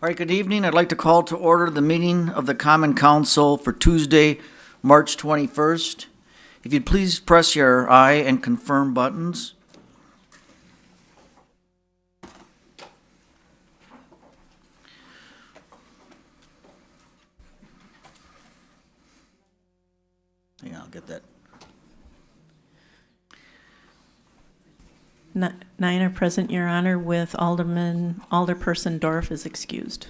All right, good evening. I'd like to call to order the meeting of the Common Council for Tuesday, March 21st. If you'd please press your aye and confirm buttons. Hang on, I'll get that. 9 are present, Your Honor, with Alderperson Dorf is excused.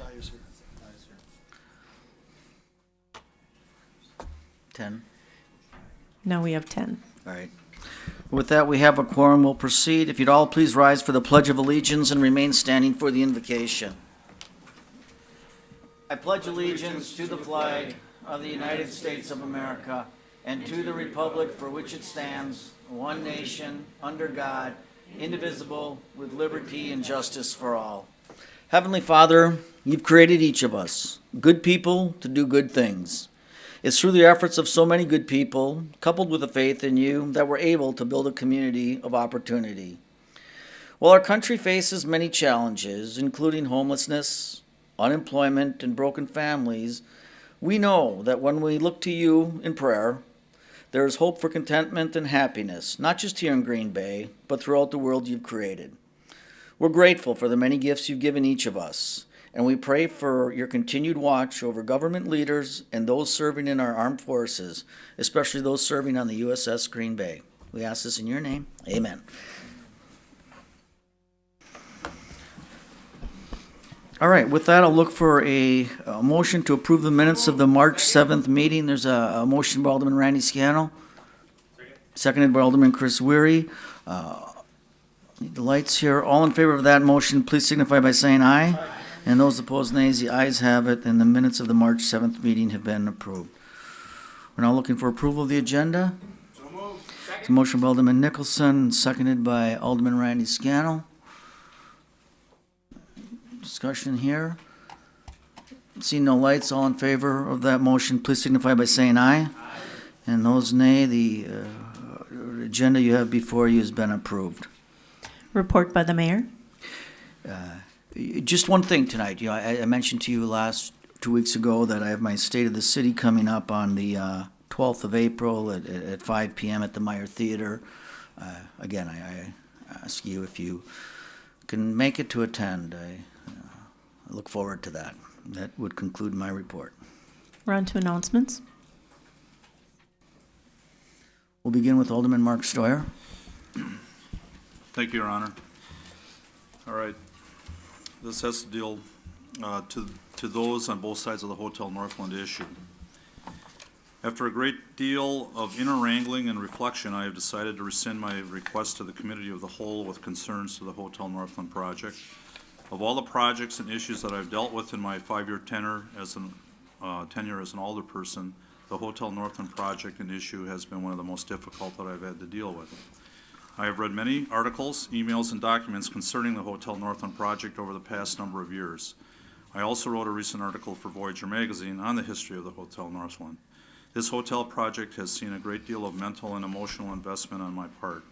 10. Now we have 10. All right. With that, we have a quorum. We'll proceed. If you'd all please rise for the Pledge of Allegiance and remain standing for the invocation. I pledge allegiance to the flag of the United States of America and to the republic for which it stands, one nation, under God, indivisible, with liberty and justice for all. Heavenly Father, you've created each of us, good people to do good things. It's through the efforts of so many good people, coupled with a faith in you, that we're able to build a community of opportunity. While our country faces many challenges, including homelessness, unemployment, and broken families, we know that when we look to you in prayer, there is hope for contentment and happiness, not just here in Green Bay, but throughout the world you've created. We're grateful for the many gifts you've given each of us, and we pray for your continued watch over government leaders and those serving in our armed forces, especially those serving on the USS Green Bay. We ask this in your name. Amen. All right, with that, I'll look for a motion to approve the minutes of the March 7th meeting. There's a motion by Alderman Randy Scannell. Seconded by Alderman Chris Weary. Need the lights here. All in favor of that motion, please signify by saying aye. Aye. And those opposed, nays. The ayes have it, and the minutes of the March 7th meeting have been approved. We're now looking for approval of the agenda. So moved. It's a motion by Alderman Nicholson, seconded by Alderman Randy Scannell. Discussion here. Seeing no lights, all in favor of that motion, please signify by saying aye. Aye. And those nay, the agenda you have before you has been approved. Report by the mayor. Just one thing tonight. I mentioned to you 2 weeks ago that I have my State of the City coming up on the 12th of April at 5 p.m. at the Meyer Theater. Again, I ask you if you can make it to attend. I look forward to that. That would conclude my report. We're on to announcements. We'll begin with Alderman Mark Stoyer. Thank you, Your Honor. All right. This has to deal to those on both sides of the Hotel Northland issue. After a great deal of inner wrangling and reflection, I have decided to rescind my request to the Committee of the Whole with concerns to the Hotel Northland project. Of all the projects and issues that I've dealt with in my 5-year tenure as an alderperson, the Hotel Northland project and issue has been one of the most difficult that I've had to deal with. I have read many articles, emails, and documents concerning the Hotel Northland project over the past number of years. I also wrote a recent article for Voyager magazine on the history of the Hotel Northland. This hotel project has seen a great deal of mental and emotional investment on my part.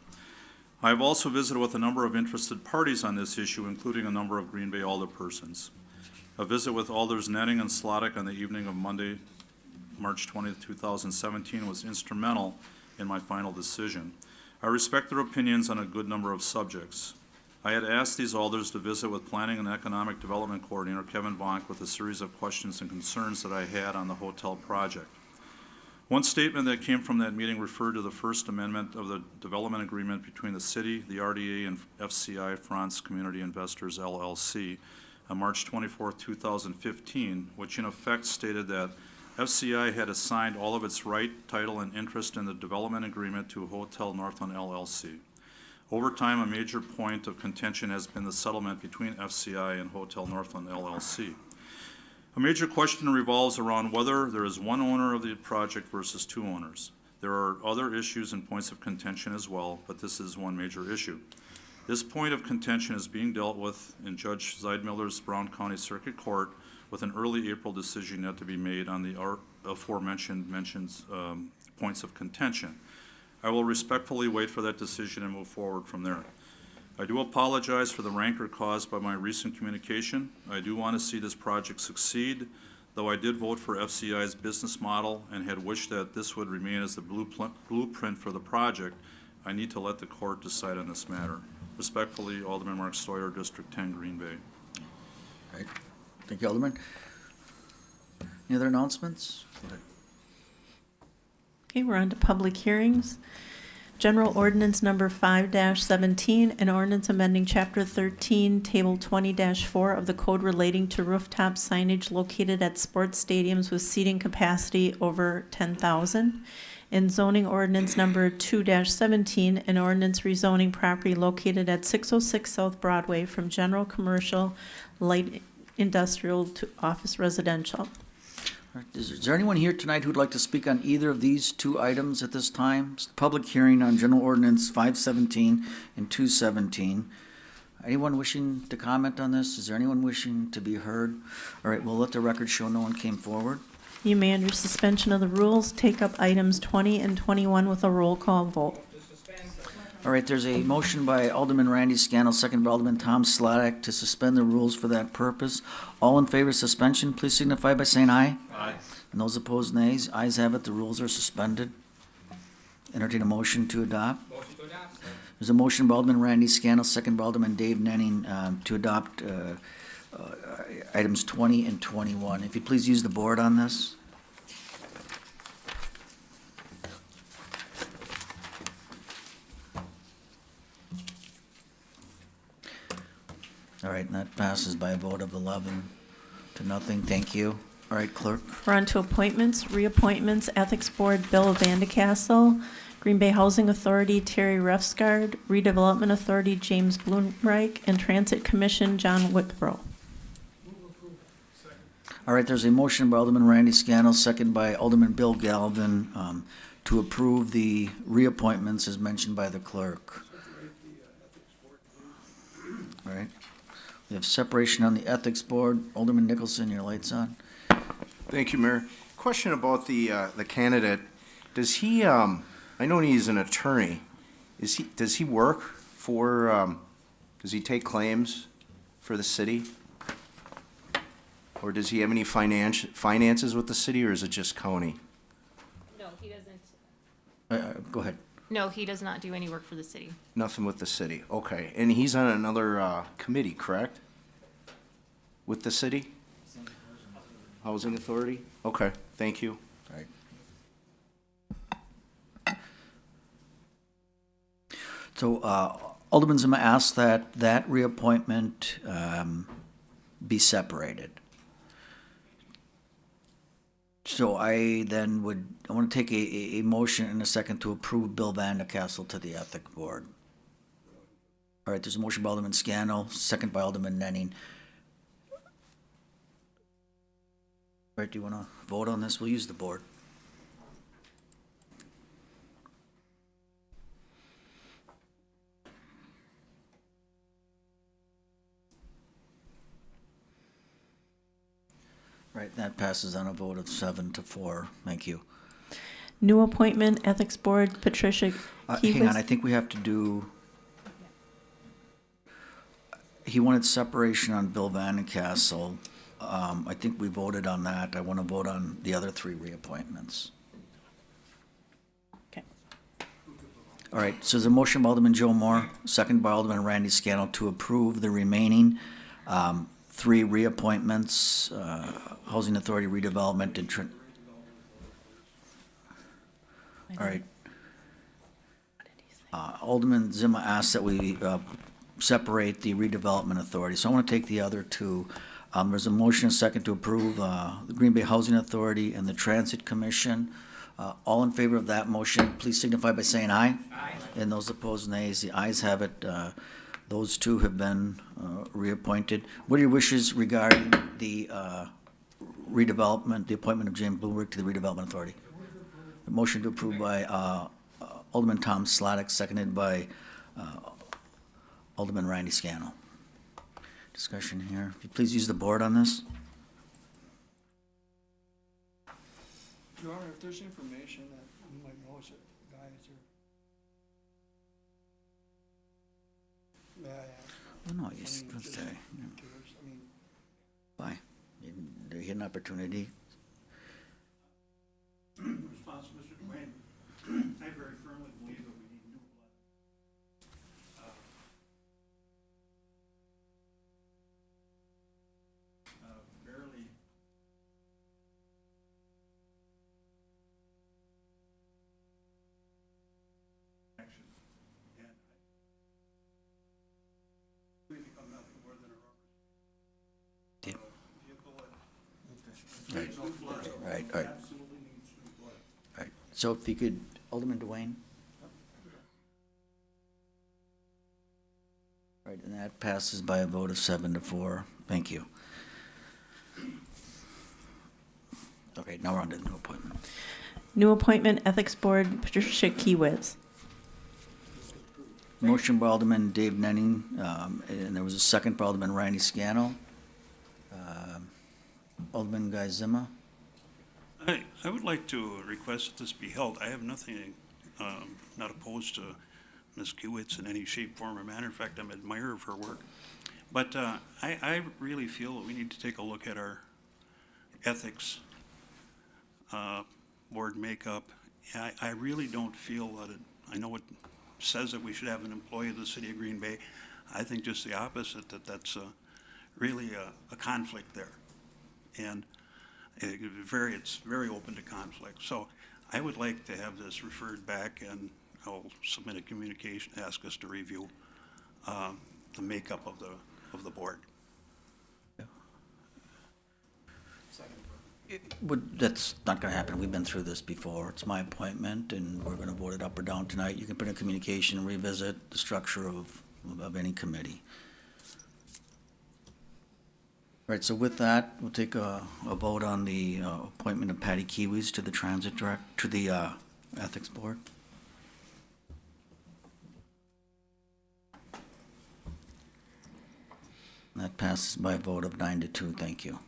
I have also visited with a number of interested parties on this issue, including a number of Green Bay alderpersons. A visit with Alders Netting and Slottick on the evening of Monday, March 20, 2017 was instrumental in my final decision. I respect their opinions on a good number of subjects. I had asked these alders to visit with Planning and Economic Development Coordinator Kevin Vonk with a series of questions and concerns that I had on the hotel project. One statement that came from that meeting referred to the First Amendment of the Development Agreement between the City, the RDA, and FCI France Community Investors, LLC, on March 24, 2015, which in effect stated that FCI had assigned all of its right, title, and interest in the development agreement to Hotel Northland, LLC. Over time, a major point of contention has been the settlement between FCI and Hotel Northland, LLC. A major question revolves around whether there is one owner of the project versus two owners. There are other issues and points of contention as well, but this is one major issue. This point of contention is being dealt with in Judge Zeidmiller's Brown County Circuit Court with an early April decision yet to be made on the aforementioned points of contention. I will respectfully wait for that decision and move forward from there. I do apologize for the rancor caused by my recent communication. I do want to see this project succeed, though I did vote for FCI's business model and had wished that this would remain as the blueprint for the project. I need to let the court decide on this matter. Respectfully, Alderman Mark Stoyer, District 10, Green Bay. All right. Thank you, Alderman. Any other announcements? Go ahead. Okay, we're on to public hearings. General Ordinance Number 5-17, an ordinance amending Chapter 13, Table 20-4 of the code relating to rooftop signage located at sports stadiums with seating capacity over 10,000. And zoning ordinance number 2-17, an ordinance rezoning property located at 606 South Broadway from general commercial light industrial to office residential. All right. Is there anyone here tonight who'd like to speak on either of these two items at this time? It's the public hearing on General Ordinance 517 and 217. Anyone wishing to comment on this? Is there anyone wishing to be heard? All right, we'll let the record show no one came forward. You may, under suspension of the rules, take up items 20 and 21 with a roll call vote. All right, there's a motion by Alderman Randy Scannell, second by Alderman Tom Slotnick to suspend the rules for that purpose. All in favor of suspension, please signify by saying aye. Aye. And those opposed, nays. Ayes have it, the rules are suspended. Entertain a motion to adopt. Motion to adopt. There's a motion by Alderman Randy Scannell, second by Alderman Dave Nenning, to adopt items 20 and 21. If you please use the board on this. All right, and that passes by a vote of 11 to nothing. Thank you. All right, clerk. We're on to appointments, reappointments, Ethics Board, Bill Vandecastle, Green Bay Housing Authority, Terry Refsgard, Redevelopment Authority, James Bloomreich, and Transit Commission, John Whitbrow. All right, there's a motion by Alderman Randy Scannell, second by Alderman Bill Galvin, to approve the reappointments as mentioned by the clerk. All right. We have separation on the Ethics Board. Alderman Nicholson, your light's on. Thank you, Mayor. Question about the candidate. Does he, I know he's an attorney. Does he work for, does he take claims for the city? Or does he have any finances with the city, or is it just county? No, he doesn't. Go ahead. No, he does not do any work for the city. Nothing with the city, okay. And he's on another committee, correct? With the city? Housing Authority? Okay, thank you. All right. So Alderman Zima asked that that reappointment be separated. So I want to take a motion in a second to approve Bill Vandecastle to the Ethic Board. All right, there's a motion by Alderman Scannell, second by Alderman Nenning. All right, do you want to vote on this? We'll use the board. Right, that passes on a vote of 7-4. Thank you. New appointment, Ethics Board, Patricia Hang on, I think we have to do, he wanted separation on Bill Vandecastle. I think we voted on that. I want to vote on the other three reappointments. Okay. All right, so there's a motion by Alderman Joe Moore, second by Alderman Randy Scannell to approve the remaining three reappointments, Housing Authority redevelopment and all right. Alderman Zima asked that we separate the redevelopment authority, so I want to take the other two. There's a motion and second to approve the Green Bay Housing Authority and the Transit Commission. All in favor of that motion, please signify by saying aye. Aye. And those opposed, nays. The ayes have it. Those two have been reappointed. What are your wishes regarding the redevelopment, the appointment of James Bloomreich to the Redevelopment Authority? A motion to approve by Alderman Tom Slotnick, seconded by Alderman Randy Scannell. Discussion here. If you please use the board on this. Your Honor, if there's information that you might know, is it, guy, is there? May I ask? Oh, no, I you mean, should just say, curious. I mean, bye. You get an opportunity. Response, Mr. Duane. I very firmly believe that we need new blood. Barely. Action. And we become nothing more than a rubber. Yeah. Vehicle that Right, needs new blood. right, right, Absolutely needs new blood. right. So if you could, Alderman Dwayne? Right, and that passes by a vote of 7-4. Thank you. Okay, now we're on to the new appointment. New appointment, Ethics Board, Patricia Keywiz. Motion by Alderman Dave Nenning, and there was a second by Alderman Randy Scannell. Alderman Guy Zima. I would like to request that this be held. I have nothing, not opposed to Ms. Kiewitz in any shape, form, or manner. In fact, I'm an admirer of her work. But I really feel that we need to take a look at our ethics board makeup. I really don't feel that I know it says that we should have an employee of the city of Green Bay. I think just the opposite, that's really a conflict there. And it's very open to conflict. So I would like to have this referred back, and I'll submit a communication, ask us to review the makeup of the board. That's not gonna happen. We've been through this before. It's my appointment, and we're gonna vote it up or down tonight. You can put in communication and revisit the structure of any committee. All right, so with that, we'll take a vote on the appointment of Patty Kiwis to the to the Ethics Board. That passes by a vote of 9-2. Thank you.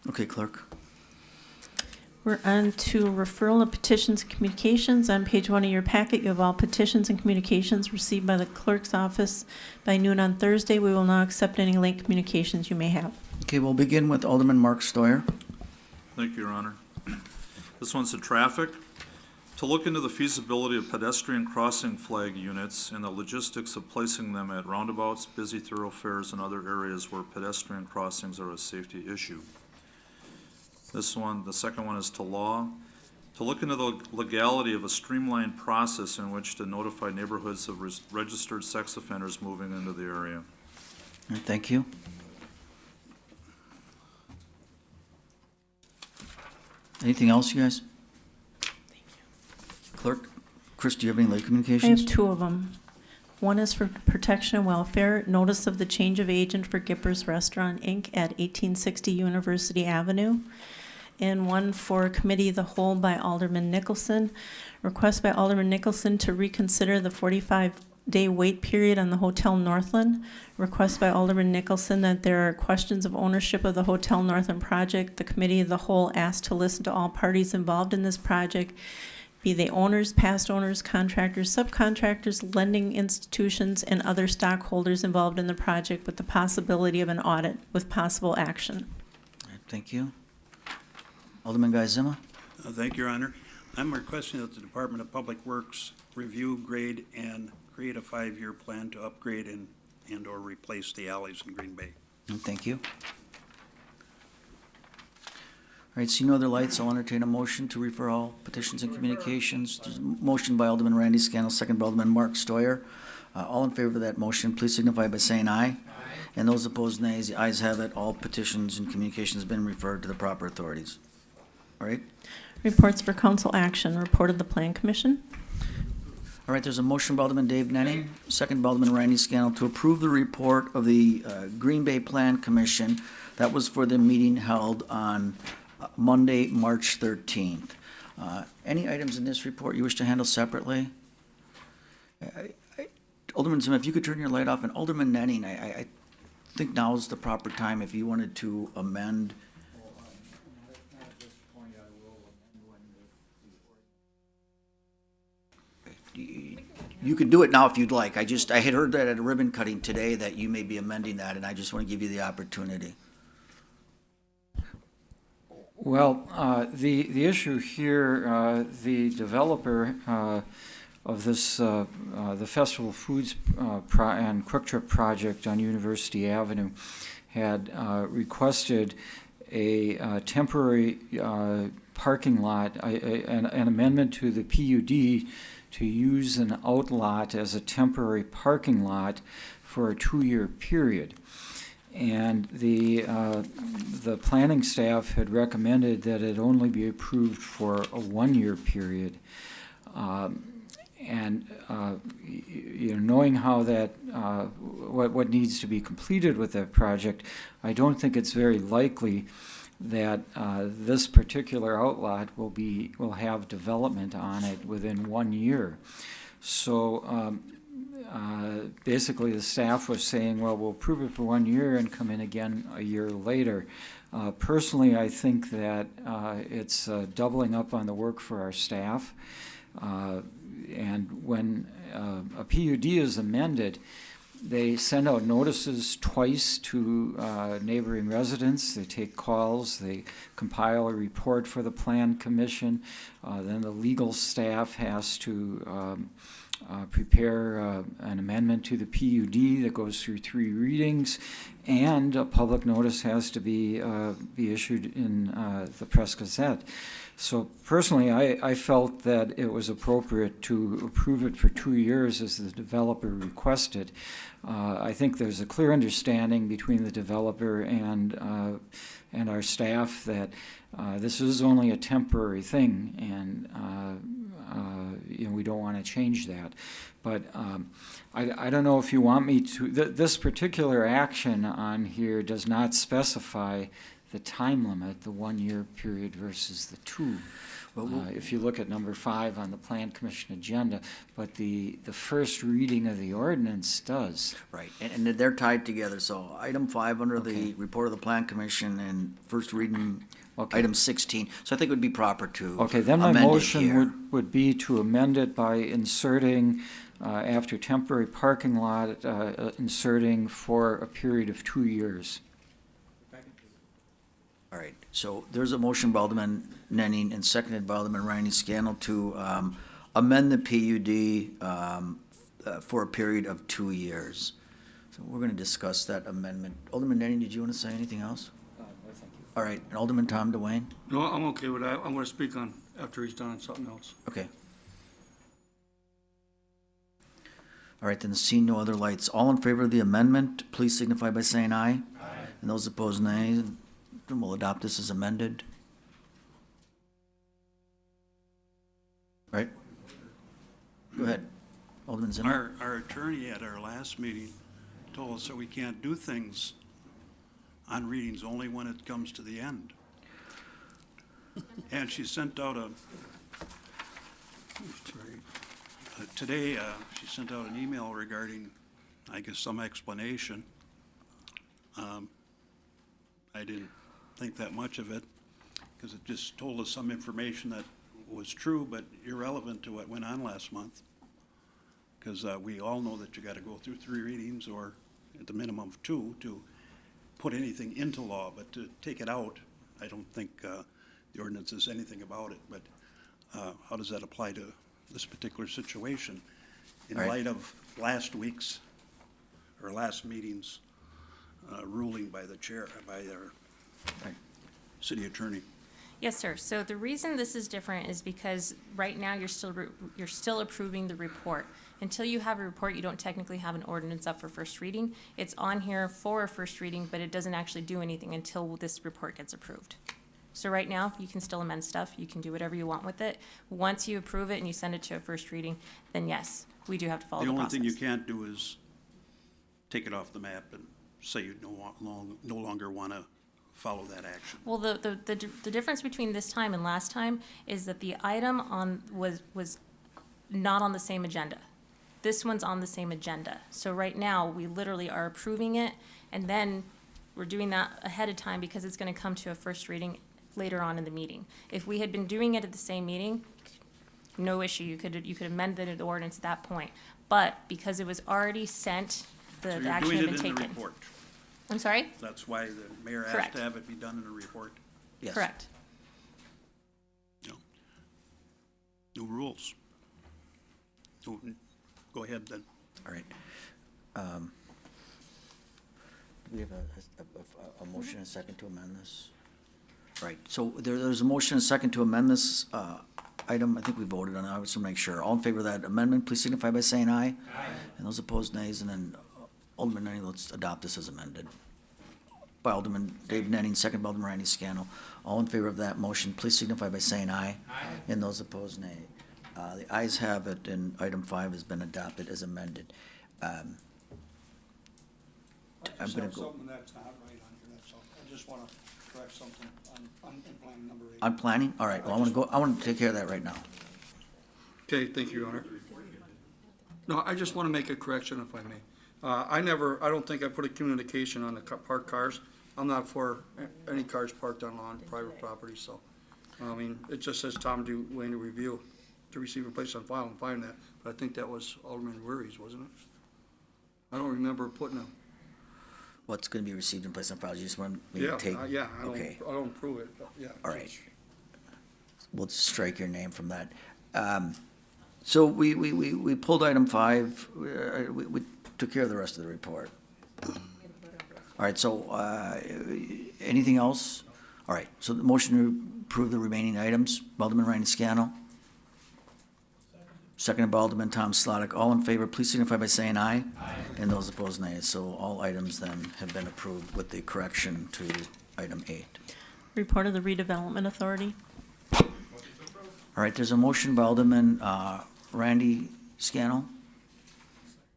Okay, clerk. We're on to referral of petitions and communications. On page 1 of your packet, you have all petitions and communications received by the clerk's office by noon on Thursday. We will now accept any late communications you may have. Okay, we'll begin with Alderman Mark Stoyer. Thank you, Your Honor. This one's the traffic. To look into the feasibility of pedestrian crossing flag units and the logistics of placing them at roundabouts, busy thoroughfares, and other areas where pedestrian crossings are a safety issue. This one, the second one is to law. To look into the legality of a streamlined process in which to notify neighborhoods of registered sex offenders moving into the area. All right, thank you. Anything else, you guys? Clerk, Chris, do you have any late I communications? have 2 of them. One is for protection and welfare, notice of the change of agent for Gipper's Restaurant, Inc. at 1860 University Avenue. And one for Committee of the Whole by Alderman Nicholson. Request by Alderman Nicholson to reconsider the 45-day wait period on the Hotel Northland. Request by Alderman Nicholson that there are questions of ownership of the Hotel Northland project. The Committee of the Whole asked to listen to all parties involved in this project, be they owners, past owners, contractors, subcontractors, lending institutions, and other stockholders involved in the project, with the possibility of an audit with possible action. All right, thank you. Alderman Guy Zima. Thank you, Your Honor. I'm requesting that the Department of Public Works review, grade, and create a 5-year plan to upgrade and/or replace the alleys in Green Bay. Thank you. All right, see no other lights, I'll entertain a motion to refer all petitions and communications. There's a motion by Alderman Randy Scannell, second by Alderman Mark Stoyer. All in favor of that motion, please signify by saying aye. And those opposed, nays. The ayes have it. All petitions and communications have been referred to the proper authorities. All right? Reports for council action, report of the Plan Commission. All right, there's a motion by Alderman Dave Nenning, second by Alderman Randy Scannell, to approve the report of the Green Bay Plan Commission. That was for the meeting held on Monday, March 13th. Any items in this report you wish to handle separately? Alderman Zim, if you could turn your light off, and Alderman Nenning, I think now is the proper time if you wanted to amend. You You could do it now if you'd like. I had heard that at a ribbon cutting today that you may be amending that, and I just want to give you the opportunity. Well, the issue here, the developer of this, the Festival Foods and Quick Trip project on University Avenue had requested a temporary parking lot, an amendment to the PUD to use an outlot as a temporary parking lot for a 2-year period. And the planning staff had recommended that it only be approved for a 1-year period. Knowing how that, what needs to be completed with that project, I don't think it's very likely that this particular outlot will have development on it within 1 year. So basically the staff was saying, well, we'll approve it for 1 year and come in again a year later. Personally, I think that it's doubling up on the work for our staff. And when a PUD is amended, they send out notices twice to neighboring residents. They take calls. They compile a report for the Plan Commission. Then the legal staff has to prepare an amendment to the PUD that goes through 3 readings, and a public notice has to be issued in the Press Gazette. So personally, I felt that it was appropriate to approve it for 2 years as the developer requested. I think there's a clear understanding between the developer and our staff that this is only a temporary thing, and we don't want to change that. But I don't know if you want me to. This particular action on here does not specify the time limit, the 1 year period versus the 2. If you look at number 5 on the Plan Commission agenda, but the first reading of the ordinance does. Right, and they're tied together, so item 5 under the report of the Plan Commission and first reading, item 16. So I think it would be proper to Okay, then my amend it motion here. would be to amend it by inserting, after temporary parking lot, inserting for a period of 2 years. All right, so there's a motion by Alderman Nenning and seconded by Alderman Ryan Scannell to amend the PUD for a period of 2 years. So we're going to discuss that amendment. Alderman Nenning, did you want to say anything else? No, thank you. All right, and Alderman Tom DeWayne? No, I'm okay with that. I'm gonna speak on, after he's done on something else. Okay. All right, then seeing no other lights, all in favor of the amendment, please signify by saying aye. Aye. And those opposed, nay. Then we'll adopt this as amended. Right? Go ahead, Alderman Zimmer. Our attorney at our last meeting told us that we can't do things on readings only when it comes to the end. And she sent out today, she sent out an email regarding, I guess, some explanation. I didn't think that much of it, because it just told us some information that was true but irrelevant to what went on last month. Because we all know that you got to go through 3 readings, or at the minimum of 2, to put anything into law. But to take it out, I don't think the ordinance says anything about it. But how does that apply to this particular situation in Right. light of last week's or last meeting's ruling by the chair, by our city attorney? Yes, sir. So the reason this is different is because right now you're still approving the report. Until you have a report, you don't technically have an ordinance up for first reading. It's on here for a first reading, but it doesn't actually do anything until this report gets approved. So right now, you can still amend stuff. You can do whatever you want with it. Once you approve it and you send it to a first reading, then yes, we do have to follow the The only process. thing you can't do is take it off the map and say you no longer want to follow that action. Well, the difference between this time and last time is that the item was not on the same agenda. This one's on the same agenda. So right now, we literally are approving it, and then we're doing that ahead of time because it's gonna come to a first reading later on in the meeting. If we had been doing it at the same meeting, no issue. You could amend the ordinance at that point. But because it was already sent, So the you're action doing had it been in the taken. report. I'm sorry? That's why the mayor asked Correct. to have it be done in a report. Yes. Correct. No. New rules. Go ahead then. All right. Do we have a motion and a second to amend this? Right, so there's a motion and a second to amend this item. I think we voted on it. I just want to make sure. All in favor of that amendment, please signify by saying aye. Aye. And those opposed, nays. And then Alderman Nenning, let's adopt this as amended. By Alderman Dave Nenning, second by Alderman Randy Scannell. All in favor of that motion, please signify by saying aye. Aye. And those opposed, nay. The ayes have it, and item 5 has been adopted as amended. I'm I just gonna have go something that's not right on here, that's all. I just want to correct something on in plan number 8. on planning. All right. Well, I want to take care of that right now. Okay, thank you, Your Honor. No, I just want to make a correction if I may. I don't think I put a communication on the parked cars. I'm not for any cars parked on lawn, private property, so. I mean, it just says Tom Duane to review, to receive and place on file and find that, but I think that was Alderman Weary's, wasn't it? I don't remember putting a, What's going to be received and placed on file? You just want me yeah, to take? yeah, Okay. I don't prove it, but yeah. All right. We'll just strike your name from that. So we pulled item 5. We took care of the rest of the report. All right, so anything else? All right, so the motion to approve the remaining items, Alderman Randy Scannell. Seconded by Alderman Tom Slotnick. All in favor, please signify by saying aye. Aye. And those opposed, nay. So all items then have been approved with the correction to item 8. Report of the Redevelopment Authority. All right, there's a motion by Alderman Randy Scannell,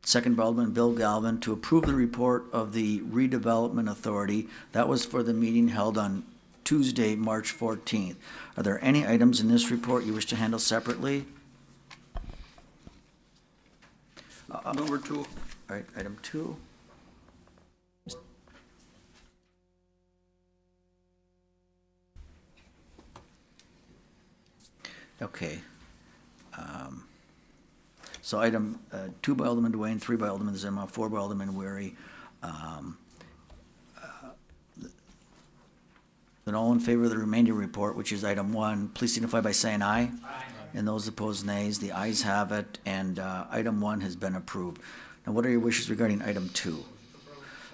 second by Alderman Bill Galvin, to approve the report of the Redevelopment Authority. That was for the meeting held on Tuesday, March 14th. Are there any items in this report you wish to handle separately? Number 2. All right, item 2. Okay. So item 2 by Alderman Duane, 3 by Alderman Zima, 4 by Alderman Weary. Then all in favor of the remainder report, which is item 1, please signify by saying aye. Aye. And those opposed, nays. The ayes have it, and item 1 has been approved. Now, what are your wishes regarding item 2?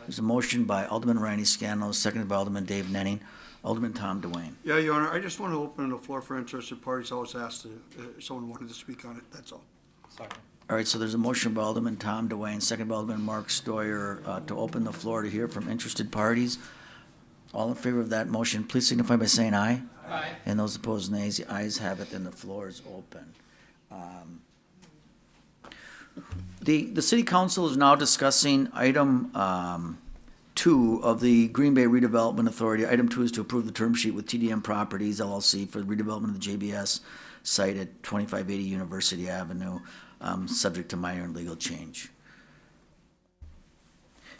There's a motion by Alderman Randy Scannell, seconded by Alderman Dave Nenning. Alderman Tom Duane. Yeah, Your Honor, I just want to open the floor for interested parties. I was asked if someone wanted to speak on it, that's all. All right, so there's a motion by Alderman Tom Duane, second by Alderman Mark Stoyer, to open the floor to hear from interested parties. All in favor of that motion, please signify by saying aye. Aye. And those opposed, nays. The ayes have it, and the floor is open. The city council is now discussing item 2 of the Green Bay Redevelopment Authority. Item 2 is to approve the term sheet with TDM Properties LLC for the redevelopment of the JBS site at 2580 University Avenue, subject to minor and legal change.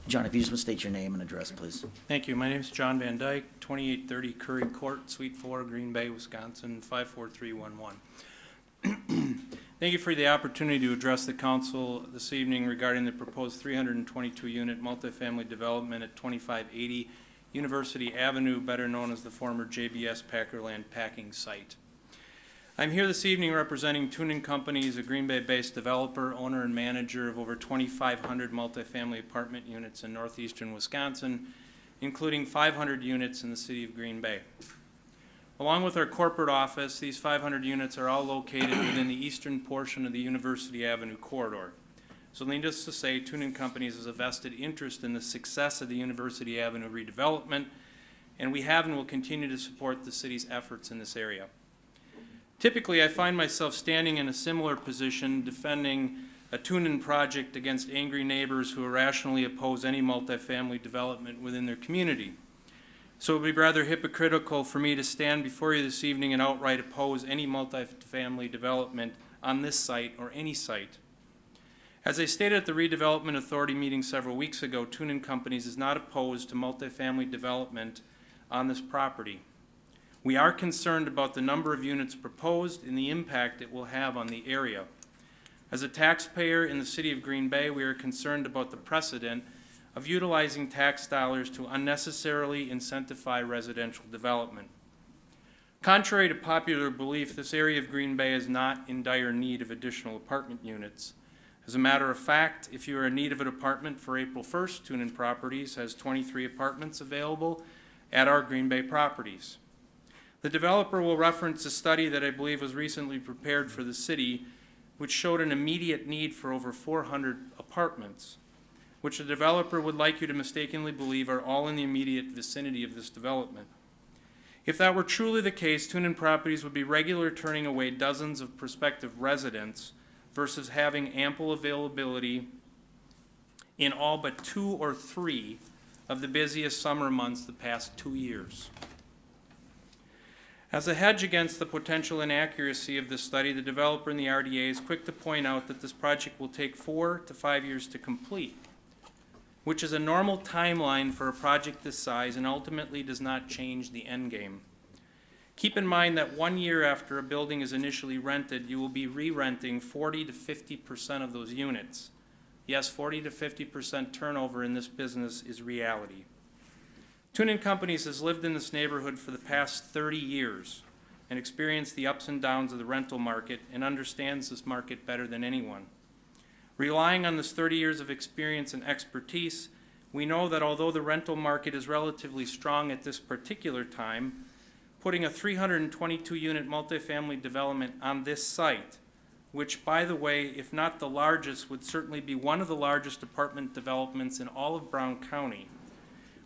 John, if you just want to state your name and address, please. Thank you. My name is John Van Dyke, 2830 Curry Court, Suite 4, Green Bay, Wisconsin, 54311. Thank you for the opportunity to address the council this evening regarding the proposed 322-unit multifamily development at 2580 University Avenue, better known as the former JBS Packerland packing site. I'm here this evening representing Tunin Companies, a Green Bay-based developer, owner, and manager of over 2,500 multifamily apartment units in northeastern Wisconsin, including 500 units in the city of Green Bay. Along with our corporate office, these 500 units are all located within the eastern portion of the University Avenue corridor. So needless to say, Tunin Companies has a vested interest in the success of the University Avenue redevelopment, and we have and will continue to support the city's efforts in this area. Typically, I find myself standing in a similar position defending a Tunin project against angry neighbors who irrationally oppose any multifamily development within their community. So it would be rather hypocritical for me to stand before you this evening and outright oppose any multifamily development on this site or any site. As I stated at the Redevelopment Authority meeting several weeks ago, Tunin Companies is not opposed to multifamily development on this property. We are concerned about the number of units proposed and the impact it will have on the area. As a taxpayer in the city of Green Bay, we are concerned about the precedent of utilizing tax dollars to unnecessarily incentivize residential development. Contrary to popular belief, this area of Green Bay is not in dire need of additional apartment units. As a matter of fact, if you are in need of an apartment for April 1st, Tunin Properties has 23 apartments available at our Green Bay properties. The developer will reference a study that I believe was recently prepared for the city, which showed an immediate need for over 400 apartments, which the developer would like you to mistakenly believe are all in the immediate vicinity of this development. If that were truly the case, Tunin Properties would be regularly turning away dozens of prospective residents versus having ample availability in all but 2 or 3 of the busiest summer months the past 2 years. As a hedge against the potential inaccuracy of this study, the developer and the RDA is quick to point out that this project will take 4 to 5 years to complete, which is a normal timeline for a project this size and ultimately does not change the end game. Keep in mind that 1 year after a building is initially rented, you will be re-renting 40 to 50% of those units. Yes, 40 to 50% turnover in this business is reality. Tunin Companies has lived in this neighborhood for the past 30 years and experienced the ups and downs of the rental market and understands this market better than anyone. Relying on this 30 years of experience and expertise, we know that although the rental market is relatively strong at this particular time, putting a 322-unit multifamily development on this site, which, by the way, if not the largest, would certainly be one of the largest apartment developments in all of Brown County,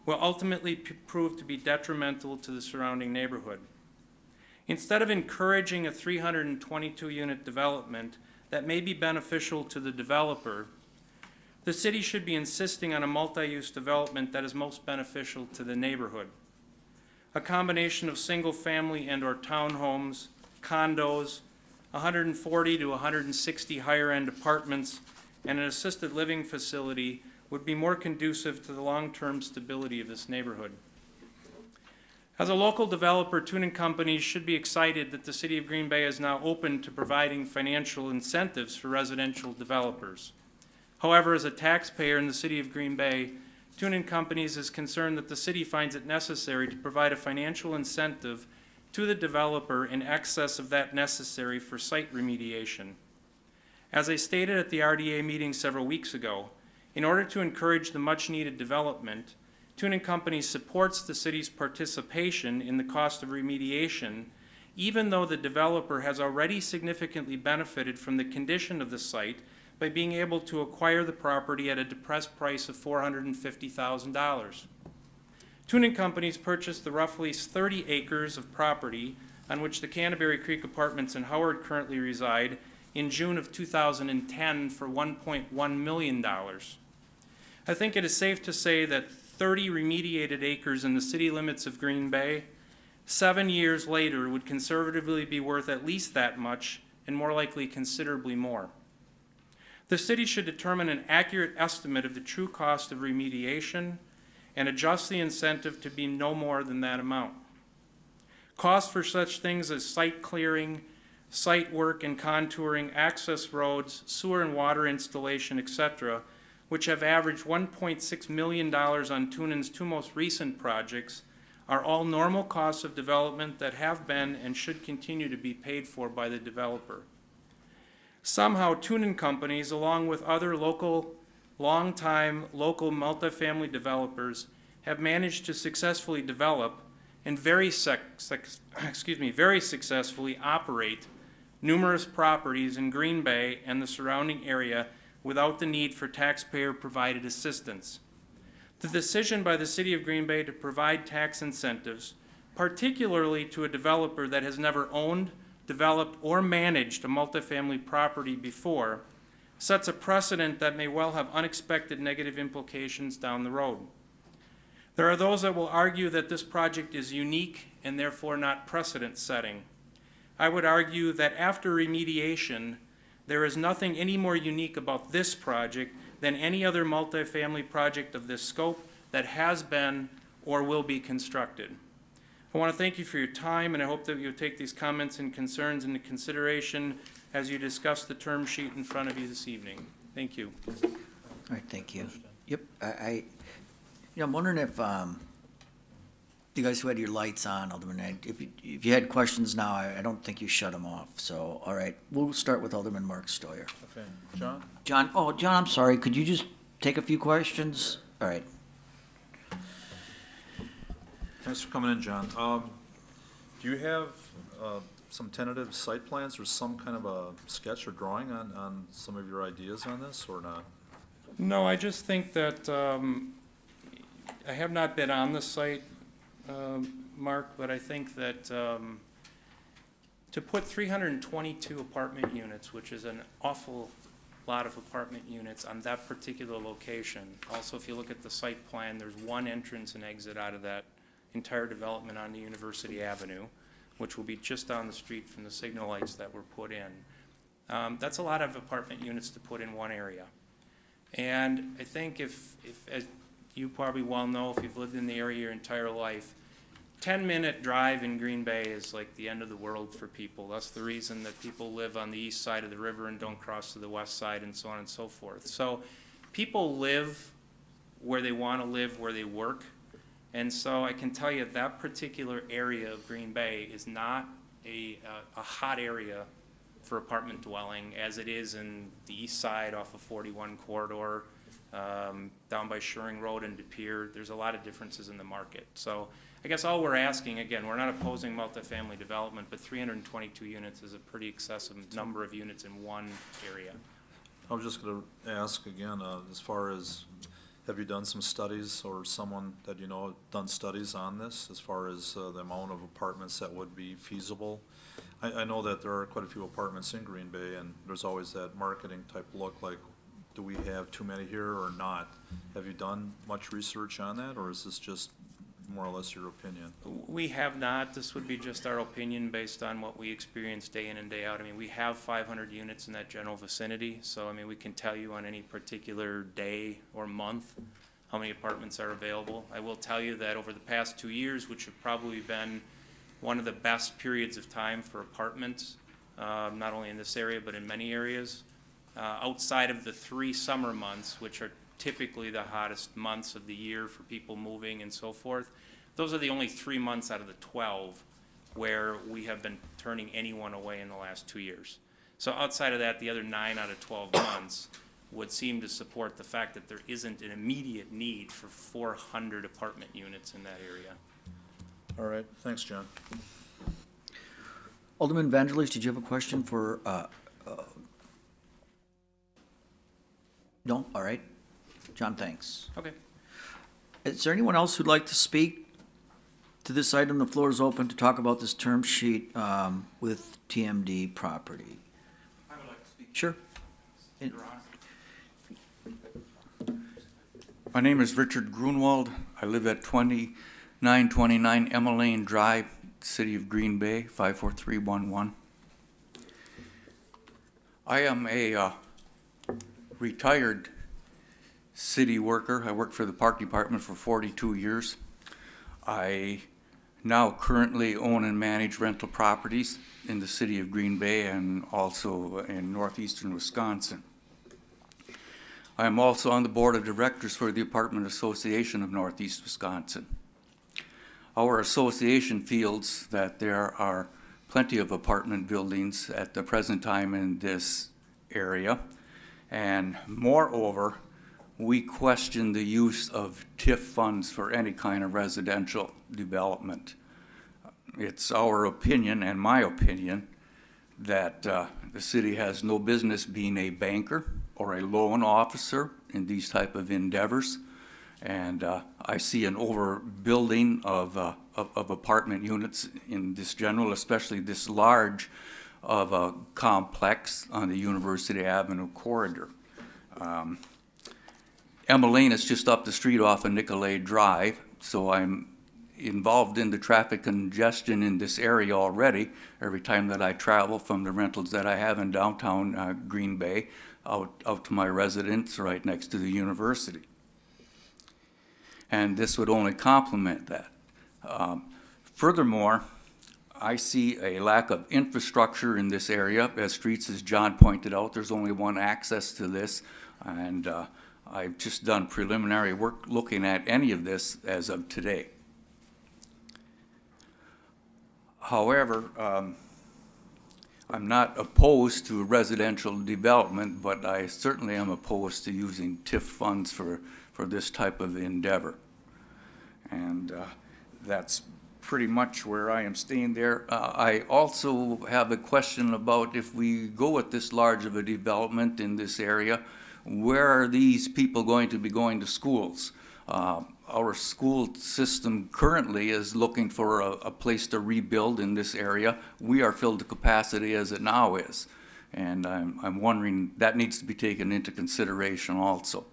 will ultimately prove to be detrimental to the surrounding neighborhood. Instead of encouraging a 322-unit development that may be beneficial to the developer, the city should be insisting on a multi-use development that is most beneficial to the neighborhood. A combination of single-family and/or townhomes, condos, 140 to 160 higher-end apartments, and an assisted living facility would be more conducive to the long-term stability of this neighborhood. As a local developer, Tunin Companies should be excited that the City of Green Bay is now open to providing financial incentives for residential developers. However, as a taxpayer in the City of Green Bay, Tunin Companies is concerned that the city finds it necessary to provide a financial incentive to the developer in excess of that necessary for site remediation. As I stated at the RDA meeting several weeks ago, in order to encourage the much-needed development, Tunin Companies supports the city's participation in the cost of remediation, even though the developer has already significantly benefited from the condition of the site by being able to acquire the property at a depressed price of $450,000. Tunin Companies purchased the roughly 30 acres of property on which the Canterbury Creek Apartments in Howard currently reside in June of 2010 for $1.1 million. I think it is safe to say that 30 remediated acres in the city limits of Green Bay, 7 years later would conservatively be worth at least that much and more likely considerably more. The city should determine an accurate estimate of the true cost of remediation and adjust the incentive to be no more than that amount. Costs for such things as site clearing, site work and contouring, access roads, sewer and water installation, etc., which have averaged $1.6 million on Tunin's 2 most recent projects, are all normal costs of development that have been and should continue to be paid for by the developer. Somehow, Tunin Companies, along with other long-time local multifamily developers, have managed to successfully develop and very successfully operate numerous properties in Green Bay and the surrounding area without the need for taxpayer-provided assistance. The decision by the City of Green Bay to provide tax incentives, particularly to a developer that has never owned, developed, or managed a multifamily property before, sets a precedent that may well have unexpected negative implications down the road. There are those that will argue that this project is unique and therefore not precedent-setting. I would argue that after remediation, there is nothing any more unique about this project than any other multifamily project of this scope that has been or will be constructed. I want to thank you for your time, and I hope that you'll take these comments and concerns into consideration as you discuss the term sheet in front of you this evening. Thank you. All right, thank you. Yep, I'm wondering if, you guys who had your lights on, Alderman, if you had questions now, I don't think you shut them off. So, all right, we'll start with Alderman Mark Stoyer. Okay, John? John, I'm sorry, could you just take a few questions? All right. Thanks for coming in, John. Do you have some tentative site plans or some kind of a sketch or drawing on some of your ideas on this, or not? No, I just think that I have not been on the site, Mark, but I think that to put 322 apartment units, which is an awful lot of apartment units on that particular location. Also, if you look at the site plan, there's one entrance and exit out of that entire development on the University Avenue, which will be just down the street from the signal lights that were put in. That's a lot of apartment units to put in one area. And I think if as you probably well know, if you've lived in the area your entire life, 10-minute drive in Green Bay is like the end of the world for people. That's the reason that people live on the east side of the river and don't cross to the west side and so on and so forth. So people live where they want to live, where they work. And so I can tell you that particular area of Green Bay is not a hot area for apartment dwelling as it is in the east side off of 41 corridor, down by Shuring Road and De Pere. There's a lot of differences in the market. So I guess all we're asking, again, we're not opposing multifamily development, but 322 units is a pretty excessive number of units in one area. I was just gonna ask again, as far as, have you done some studies, or someone that you know done studies on this, as far as the amount of apartments that would be feasible? I know that there are quite a few apartments in Green Bay, and there's always that marketing type look, like, do we have too many here or not? Have you done much research on that, or is this just more or less your opinion? We have not. This would be just our opinion based on what we experience day in and day out. I mean, we have 500 units in that general vicinity, so I mean, we can tell you on any particular day or month how many apartments are available. I will tell you that over the past 2 years, which have probably been one of the best periods of time for apartments, not only in this area but in many areas, outside of the 3 summer months, which are typically the hottest months of the year for people moving and so forth. Those are the only 3 months out of the 12 where we have been turning anyone away in the last 2 years. So outside of that, the other 9 out of 12 months would seem to support the fact that there isn't an immediate need for 400 apartment units in that area. All right, thanks, John. Alderman Vanderleest, did you have a question for, no? All right. John, thanks. Okay. Is there anyone else who'd like to speak to this item? The floor is open to talk about this term sheet with TMD property. I would like to speak. Sure. Your Honor. My name is Richard Grunwald. I live at 2929 Emma Lane Drive, City of Green Bay, 54311. I am a retired city worker. I worked for the park department for 42 years. I now currently own and manage rental properties in the city of Green Bay and also in northeastern Wisconsin. I am also on the board of directors for the Apartment Association of Northeast Wisconsin. Our association feels that there are plenty of apartment buildings at the present time in this area, and moreover, we question the use of TIF funds for any kind of residential development. It's our opinion and my opinion that the city has no business being a banker or a loan officer in these type of endeavors. And I see an overbuilding of apartment units in this general, especially this large of a complex on the University Avenue corridor. Emma Lane is just up the street off of Nicolay Drive, so I'm involved in the traffic congestion in this area already every time that I travel from the rentals that I have in downtown Green Bay out to my residence right next to the university. And this would only complement that. Furthermore, I see a lack of infrastructure in this area. As streets, as John pointed out, there's only one access to this, and I've just done preliminary work looking at any of this as of today. However, I'm not opposed to residential development, but I certainly am opposed to using TIF funds for this type of endeavor. And that's pretty much where I am staying there. I also have a question about if we go with this large of a development in this area, where are these people going to be going to schools? Our school system currently is looking for a place to rebuild in this area. We are filled to capacity as it now is. And I'm wondering, that needs to be taken into consideration also.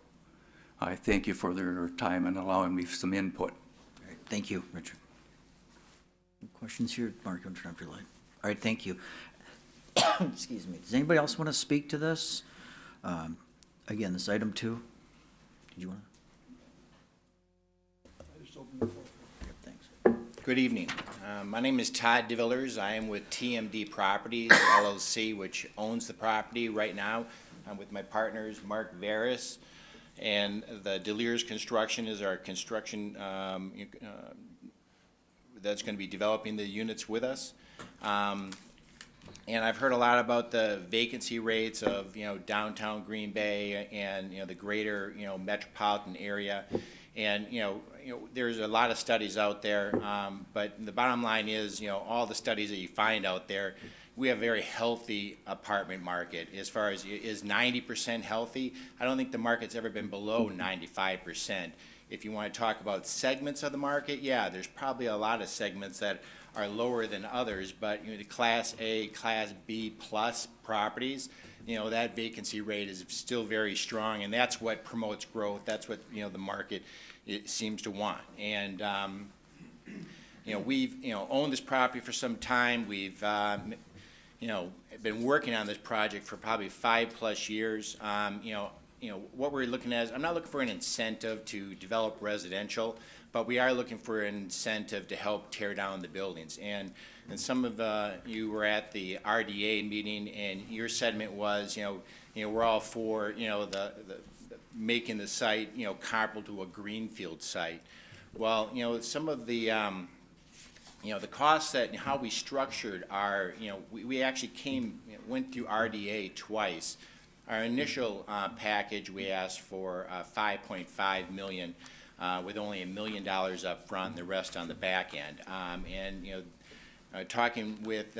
I thank you for your time and allowing me some input. All right, thank you, Richard. Questions here? Mark, you want to turn up your light? All right, thank you. Excuse me. Does anybody else want to speak to this? Again, this item 2. Did you want to? Thanks. Good evening. My name is Todd DeVillers. I am with TMD Properties LLC, which owns the property right now. I'm with my partners, Mark Veris, and the DeLears Construction is our construction that's going to be developing the units with us. And I've heard a lot about the vacancy rates of, downtown Green Bay and, the greater, metropolitan area. And, there's a lot of studies out there, but the bottom line is, all the studies that you find out there, we have a very healthy apartment market. As far as, is 90% healthy? I don't think the market's ever been below 95%. If you want to talk about segments of the market, yeah, there's probably a lot of segments that are lower than others, but the Class A, Class B plus properties, that vacancy rate is still very strong, and that's what promotes growth. That's what the market seems to want. And we've owned this property for some time. We've been working on this project for probably 5+ years. What we're looking at is, I'm not looking for an incentive to develop residential, but we are looking for an incentive to help tear down the buildings. And some of you were at the RDA meeting, and your sentiment was, we're all for, the making the site, comparable to a greenfield site. Well, some of the, the costs that and how we structured our, we actually went through RDA twice. Our initial package, we asked for $5.5 million, with only $1 million up front and the rest on the back end. Talking with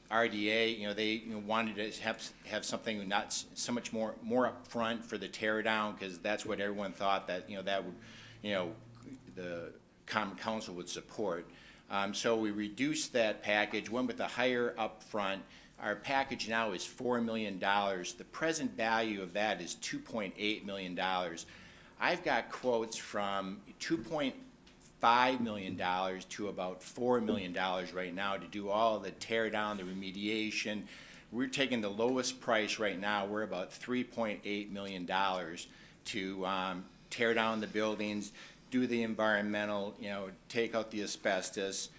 RDA, they wanted to have something not so much more up front for the tear down, because that's what everyone thought that that would the Common Council would support. So we reduced that package, went with a higher up front. Our package now is $4 million. The present value of that is $2.8 million. I've got quotes from $2.5 million to about $4 million right now to do all the tear down, the remediation. We're taking the lowest price right now. We're about $3.8 million to tear down the buildings, do the environmental, take out the asbestos,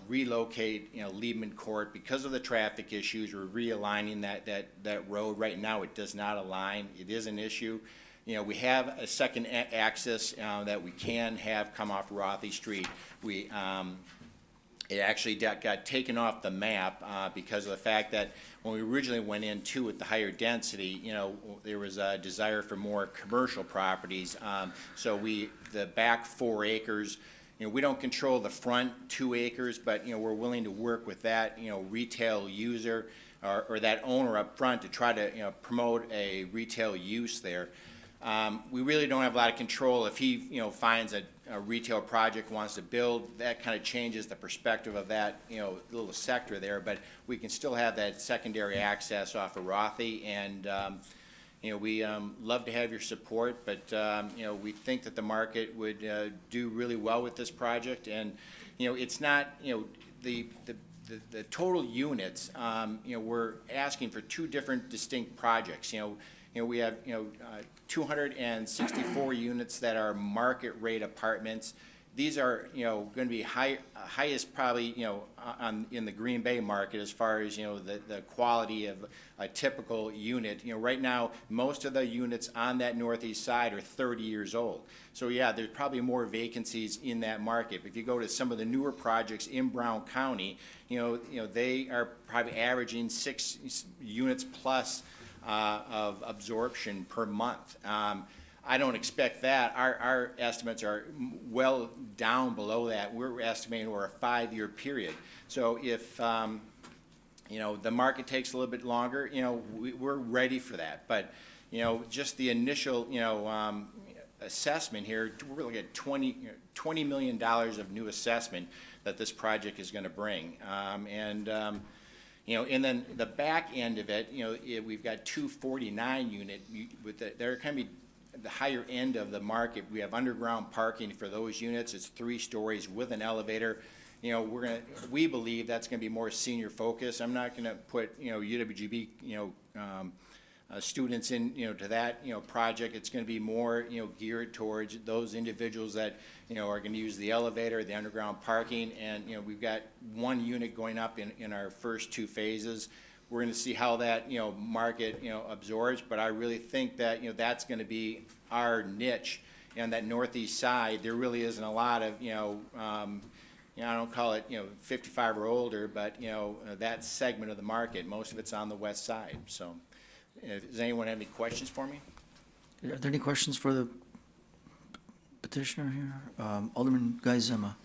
relocate, Liebman Court. Because of the traffic issues, we're realigning that road. Right now, it does not align. It is an issue. We have a second access that we can have come off Rothy Street. It actually got taken off the map because of the fact that when we originally went into with the higher density, there was a desire for more commercial properties. So the back 4 acres, we don't control the front 2 acres, but we're willing to work with that retail user or that owner up front to try to promote a retail use there. We really don't have a lot of control. If he finds a retail project wants to build, that kind of changes the perspective of that little sector there. But we can still have that secondary access off of Rothy, and we love to have your support. But we think that the market would do really well with this project, and it's not the total units. We're asking for 2 different distinct projects. We have 264 units that are market rate apartments. these are, you know, gonna be highest probably, you know, in the Green Bay market as far as, you know, the quality of a typical unit. You know, right now, most of the units on that northeast side are 30 years old. So yeah, there's probably more vacancies in that market. If you go to some of the newer projects in Brown County, you know, they are probably averaging 6 units plus of absorption per month. I don't expect that. Our estimates are well down below that. We're estimating over a 5-year period. So if, you know, the market takes a little bit longer, you know, we're ready for that. But, you know, just the initial, you know, assessment here, we're looking at $20 million of new assessment that this project is going to bring. You know, and then the back end of it, you know, we've got 249 unit, they're kind of the higher end of the market. We have underground parking for those units. It's 3 stories with an elevator. You know, we believe that's going to be more senior focused. I'm not going to put, you know, UWGB, you know, students in, you know, to that, you know, project. It's going to be more, you know, geared towards those individuals that, you know, are going to use the elevator, the underground parking, and, you know, we've got 1 unit going up in our first 2 phases. We're going to see how that, you know, market, you know, absorbs, but I really think that, you know, that's going to be our niche. And that northeast side, there really isn't a lot of, you know, I don't call it, you know, 55 or older, but, you know, that segment of the market, most of it's on the west side. So, does anyone have any questions for me? Are there any questions for the petitioner here? Alderman Guy Zima.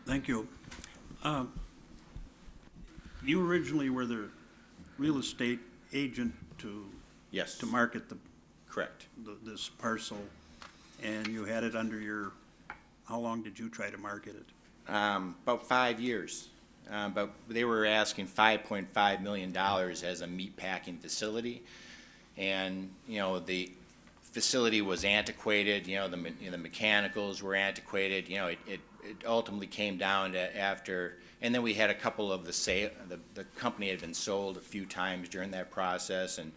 Thank you. You originally were the real estate agent to Yes. to market Correct. this parcel, and you had it under your, how long did you try to market it? About 5 years. But they were asking $5.5 million as a meat packing facility. And, you know, the facility was antiquated, you know, the mechanicals were antiquated, you know, it ultimately came down to after, and then we had a couple of the company had been sold a few times during that process, and,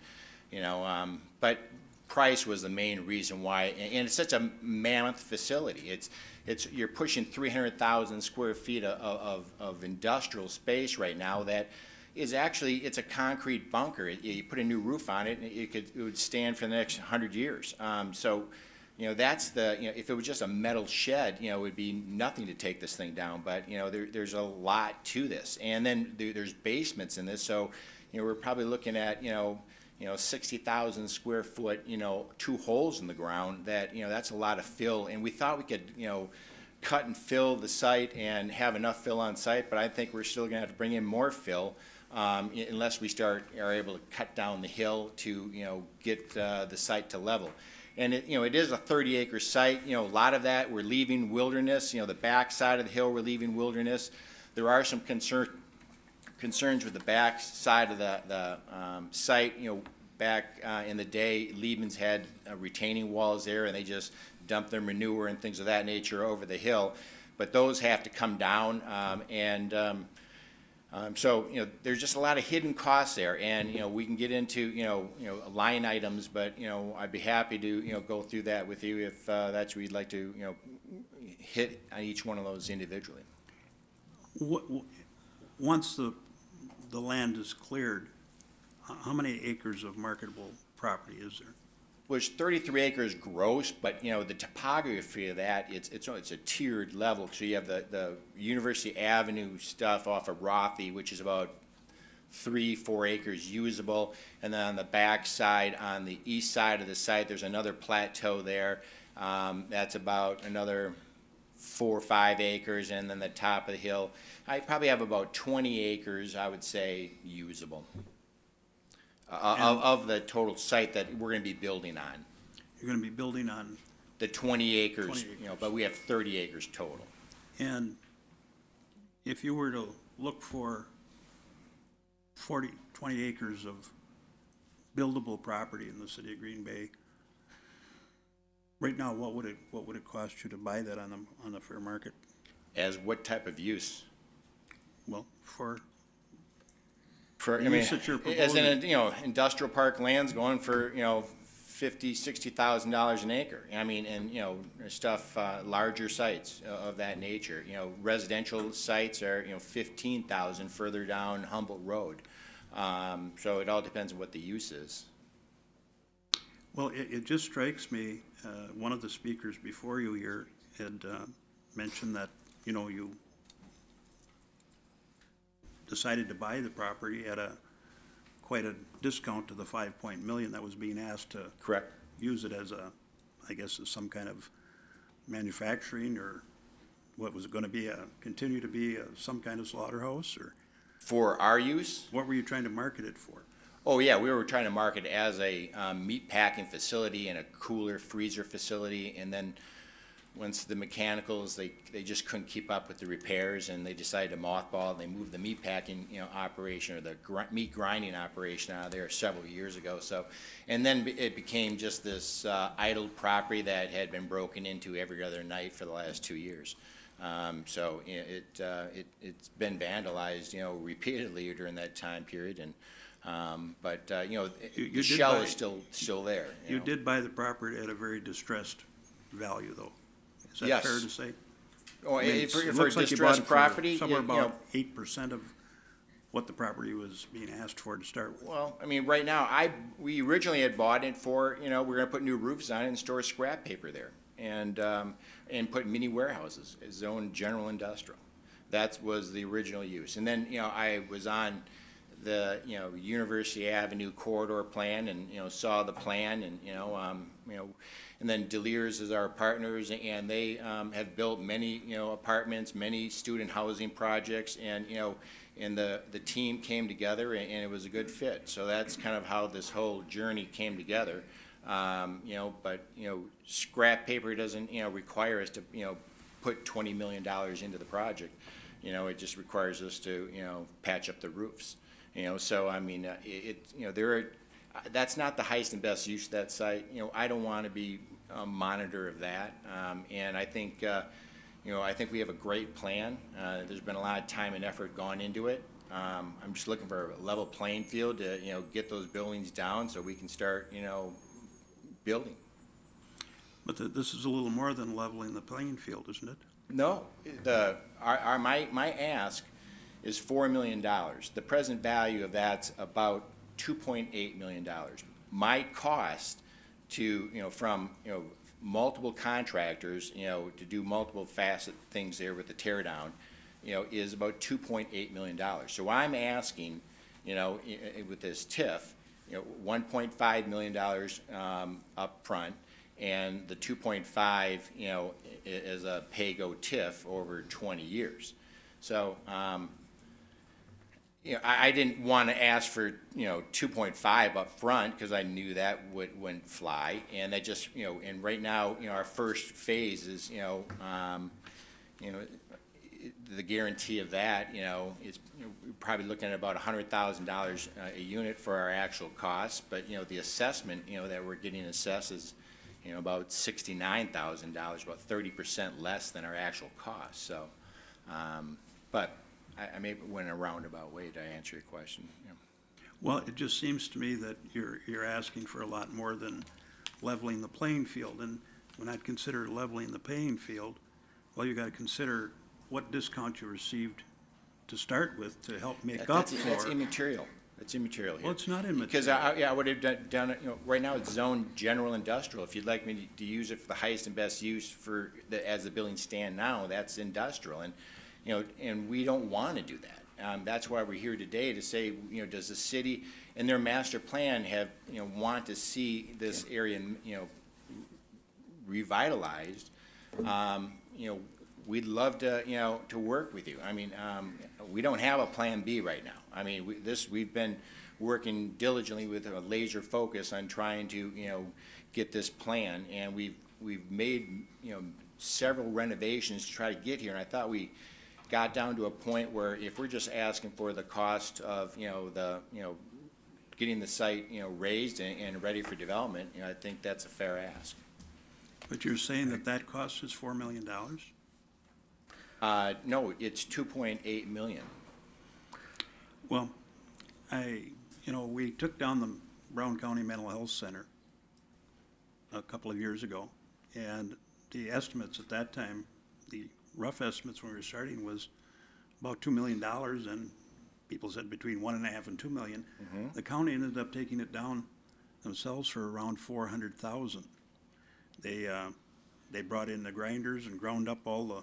you know, but price was the main reason why, and it's such a mammoth facility. You're pushing 300,000 square feet of industrial space right now that is actually, it's a concrete bunker. You put a new roof on it, and it would stand for the next 100 years. So, you know, that's the, you know, if it was just a metal shed, you know, it would be nothing to take this thing down. But, you know, there's a lot to this. And then there's basements in this. So, you know, we're probably looking at, you know, 60,000 square foot, you know, 2 holes in the ground that, you know, that's a lot of fill. And we thought we could, you know, cut and fill the site and have enough fill on site, but I think we're still gonna have to bring in more fill unless we are able to cut down the hill to, you know, get the site to level. And it is a 30-acre site. You know, a lot of that we're leaving wilderness. You know, the back side of the hill we're leaving wilderness. There are some concerns with the back side of the site. You know, back in the day, Liebman's had retaining walls there, and they just dumped their manure and things of that nature over the hill. But those have to come down, so, you know, there's just a lot of hidden costs there, and, you know, we can get into, you know, line items, but, you know, I'd be happy to, you know, go through that with you if that's what you'd like to, you know, hit on each one of those individually. Once the land is cleared, how many acres of marketable property is there? Well, it's 33 acres gross, but, you know, the topography of that, it's a tiered level. So you have the University Avenue stuff off of Rothy, which is about 3-4 acres usable. And then on the back side, on the east side of the site, there's another plateau there. That's about another 4 or 5 acres. And then the top of the hill, I probably have about 20 acres, I would say, usable. Of the total site that we're going to be building on. You're going to be building on? The 20 acres, 20 acres. You know, but we have 30 acres total. And if you were to look for 20 acres of buildable property in the city of Green Bay, right now, what would it cost you to buy that on the fair market? As what type of use? Well, for I mean, use that you're as in, proposing. you know, industrial park land's going for, you know, $60,000 an acre. I mean, and, you know, stuff, larger sites of that nature. You know, residential sites are, you know, 15,000 further down Humboldt Road. So it all depends on what the use is. Well, it just strikes me, one of the speakers before you here had mentioned that, you know, you decided to buy the property at quite a discount to the 5 million that was being asked to Correct. use it as I guess, as some kind of manufacturing, or what was it gonna be, continue to be some kind of slaughterhouse, or For our use, what were you trying to market it for? oh yeah, we were trying to market it as a meat packing facility and a cooler freezer facility, and then once the mechanicals, they just couldn't keep up with the repairs, and they decided to mothball, and they moved the meat packing, you know, operation, or the meat grinding operation out of there several years ago, so. And then it became just this idle property that had been broken into every other night for the last 2 years. So it's been vandalized, you know, repeatedly during that time period, and, you know, You the did shell buy- is still there. You know. did buy the property at a very distressed value, though. Is that Yes. fair to say? Oh, I mean, for it for looks like you bought distressed it for property, somewhere you know, about 8% of what the property was being asked for to start with. well, I mean, right now, we originally had bought it for, you know, we're gonna put new roofs on it and store scrap paper there, and put mini warehouses, zone general industrial. That was the original use. And then, you know, I was on the, you know, University Avenue corridor plan, and, you know, saw the plan, and, you know, and then Delires is our partners, and they have built many, you know, apartments, many student housing projects, and, you know, and the team came together, and it was a good fit. So that's kind of how this whole journey came together. You know, but, you know, scrap paper doesn't, you know, require us to, you know, put $20 million into the project. You know, it just requires us to, you know, patch up the roofs. You know, so I mean, you know, that's not the highest and best use of that site. You know, I don't want to be a monitor of that. And I think, you know, I think we have a great plan. There's been a lot of time and effort gone into it. I'm just looking for a level playing field to, you know, get those buildings down so we can start, you know, building. But this is a little more than leveling the playing field, isn't it? No, my ask is $4 million. The present value of that's about $2.8 million. My cost to, you know, from, you know, multiple contractors, you know, to do multiple facet things there with the tear down, you know, is about $2.8 million. So I'm asking, you know, with this TIF, you know, $1.5 million up front, and the 2.5, you know, is a pay-go TIF over 20 years. So, you know, I didn't want to ask for, you know, 2.5 up front, because I knew that wouldn't fly, and that just, you know, and right now, you know, our first phase is, you know, the guarantee of that, you know, is, you know, we're probably looking at about $100,000 a unit for our actual costs, but, you know, the assessment, you know, that we're getting assessed is, you know, about $69,000, about 30% less than our actual cost. So, but I maybe went a roundabout way to answer your question. You know. Well, it just seems to me that you're asking for a lot more than leveling the playing field. And when I consider leveling the playing field, well, you got to consider what discount you received to start with to help make up for. That's immaterial. It's immaterial here. Well, it's not immaterial. Because I would have done it, you know, right now it's zone general industrial. If you'd like me to use it for the highest and best use for, as the buildings stand now, that's industrial. And, you know, and we don't want to do that. That's why we're here today, to say, you know, does the city and their master plan have, you know, want to see this area, you know, revitalized? You know, we'd love to, you know, to work with you. I mean, we don't have a plan B right now. I mean, we've been working diligently with a laser focus on trying to, you know, get this plan, and we've made, you know, several renovations to try to get here, and I thought we got down to a point where if we're just asking for the cost of, you know, getting the site, you know, raised and ready for development, you know, I think that's a fair ask. But you're saying that cost is $4 million? No, it's 2.8 million. Well, you know, we took down the Brown County Mental Health Center, a couple of years ago. And the estimates at that time, the rough estimates when we were starting was about $2 million, and people said between 1.5 and 2 million. The county ended up taking it down themselves for around 400,000. They brought in the grinders and ground up all the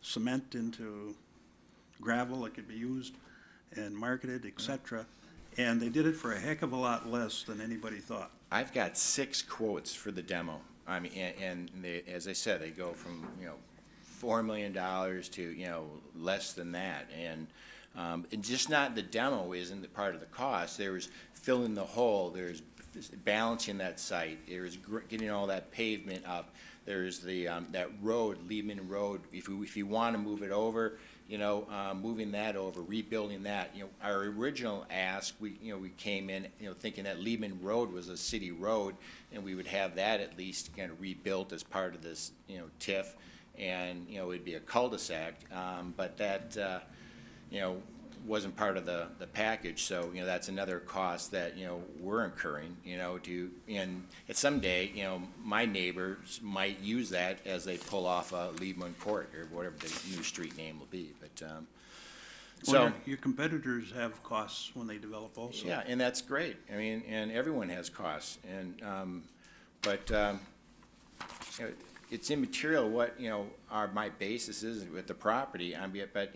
cement into gravel that could be used and marketed, et cetera. And they did it for a heck of a lot less than anybody thought. I've got 6 quotes for the demo. I mean, and they, as I said, they go from, $4 million to, less than that. And just not the demo isn't the part of the cost. There's filling the hole, there's balancing that site, there's getting all that pavement up, there's the, that road, Lehman Road, if you want to move it over, moving that over, rebuilding that. Our original ask, we came in, thinking that Lehman Road was a city road, and we would have that at least kind of rebuilt as part of this, TIF, and, it'd be a cul-de-sac, but that, wasn't part of the package, so, that's another cost that, we're incurring, and someday, my neighbors might use that as they pull off Lehman Court, or whatever the new street name will be, but, Well, your competitors have costs when they develop also. yeah, and that's great, I mean, and everyone has costs, and, but, it's immaterial what, my basis is with the property, but,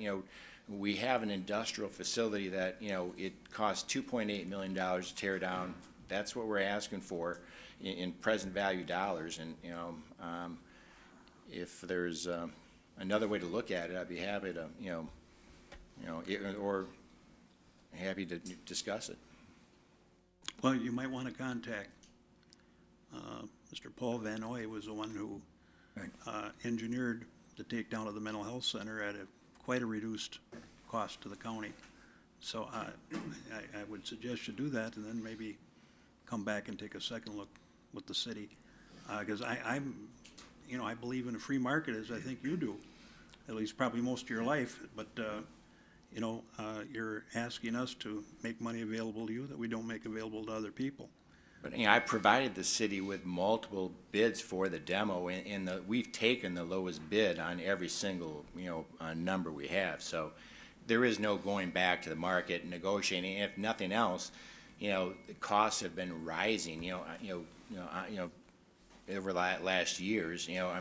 we have an industrial facility that, it costs $2.8 million to tear down. That's what we're asking for in present value dollars. And, if there's another way to look at it, I'd be happy to, or happy to discuss it. Well, you might want to contact, Mr. Paul Van Oy was the one who engineered the takedown of the mental health center at quite a reduced cost to the county. So I would suggest you do that, and then maybe come back and take a second look with the city. Because I believe in a free market, as I think you do, at least probably most of your life. But, you're asking us to make money available to you that we don't make available to other people. But, I provided the city with multiple bids for the demo, and we've taken the lowest bid on every single, number we have. So there is no going back to the market and negotiating. If nothing else, the costs have been rising, over last years. Are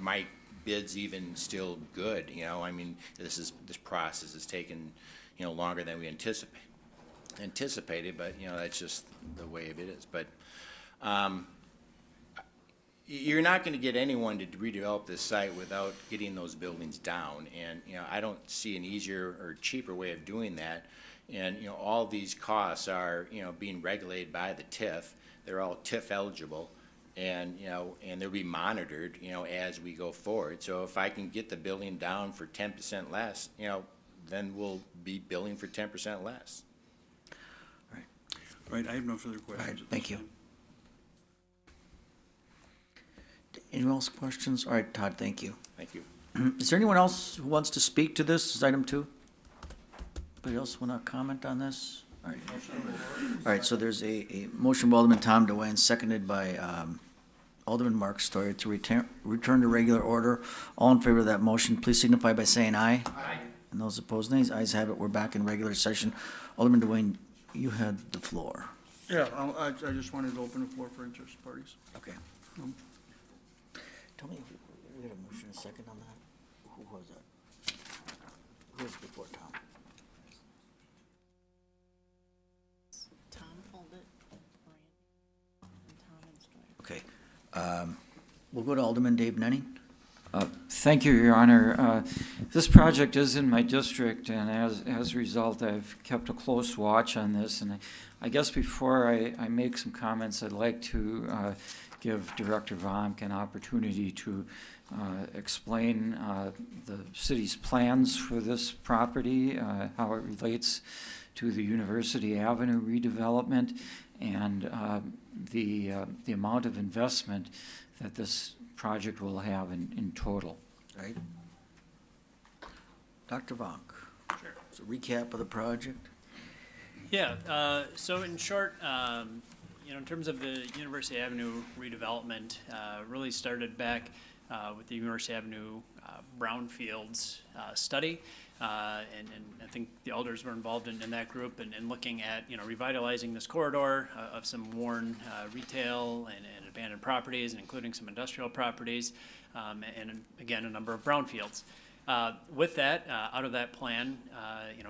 my bids even still good? This process has taken, longer than we anticipated, but that's just the way it is. But you're not going to get anyone to redevelop this site without getting those buildings down, and I don't see an easier or cheaper way of doing that. And all these costs are being regulated by the TIF. They're all TIF eligible, and and they'll be monitored as we go forward. So if I can get the building down for 10% less, then we'll be billing for 10% less. Right, I have no further questions. Thank you. Anyone else questions? All right, Todd, thank you. Thank you. Is there anyone else who wants to speak to this? Is item 2? Anybody else want to comment on this? All right. All right, so there's a motion by Alderman Tom DeWine, seconded by Alderman Mark Stoyer to return to regular order. All in favor of that motion, please signify by saying aye. Aye. And those opposed, nays. Ayes have it. We're back in regular session. Alderman DeWine, you had the floor. Yeah, I just wanted to open the floor for interested parties. Okay. Tell me, we had a motion a second on that? Who was that? Who was before Tom? Tom pulled it, and Tom and Stoyer. Okay. We'll go to Alderman Dave Nenning. Thank you, Your Honor. This project is in my district, and as a result, I've kept a close watch on this. And I guess before I make some comments, I'd like to give Director Vonk an opportunity to explain the city's plans for this property, how it relates to the University Avenue redevelopment, and the amount of investment that this project will have in total. Right. Dr. Vonk. Sure. So recap of the project. Yeah, so in short, in terms of the University Avenue redevelopment, really started back with the University Avenue brownfields study. And I think the alders were involved in that group and looking at, revitalizing this corridor of some worn retail and abandoned properties, and including some industrial properties, and again, a number of brownfields. With that, out of that plan,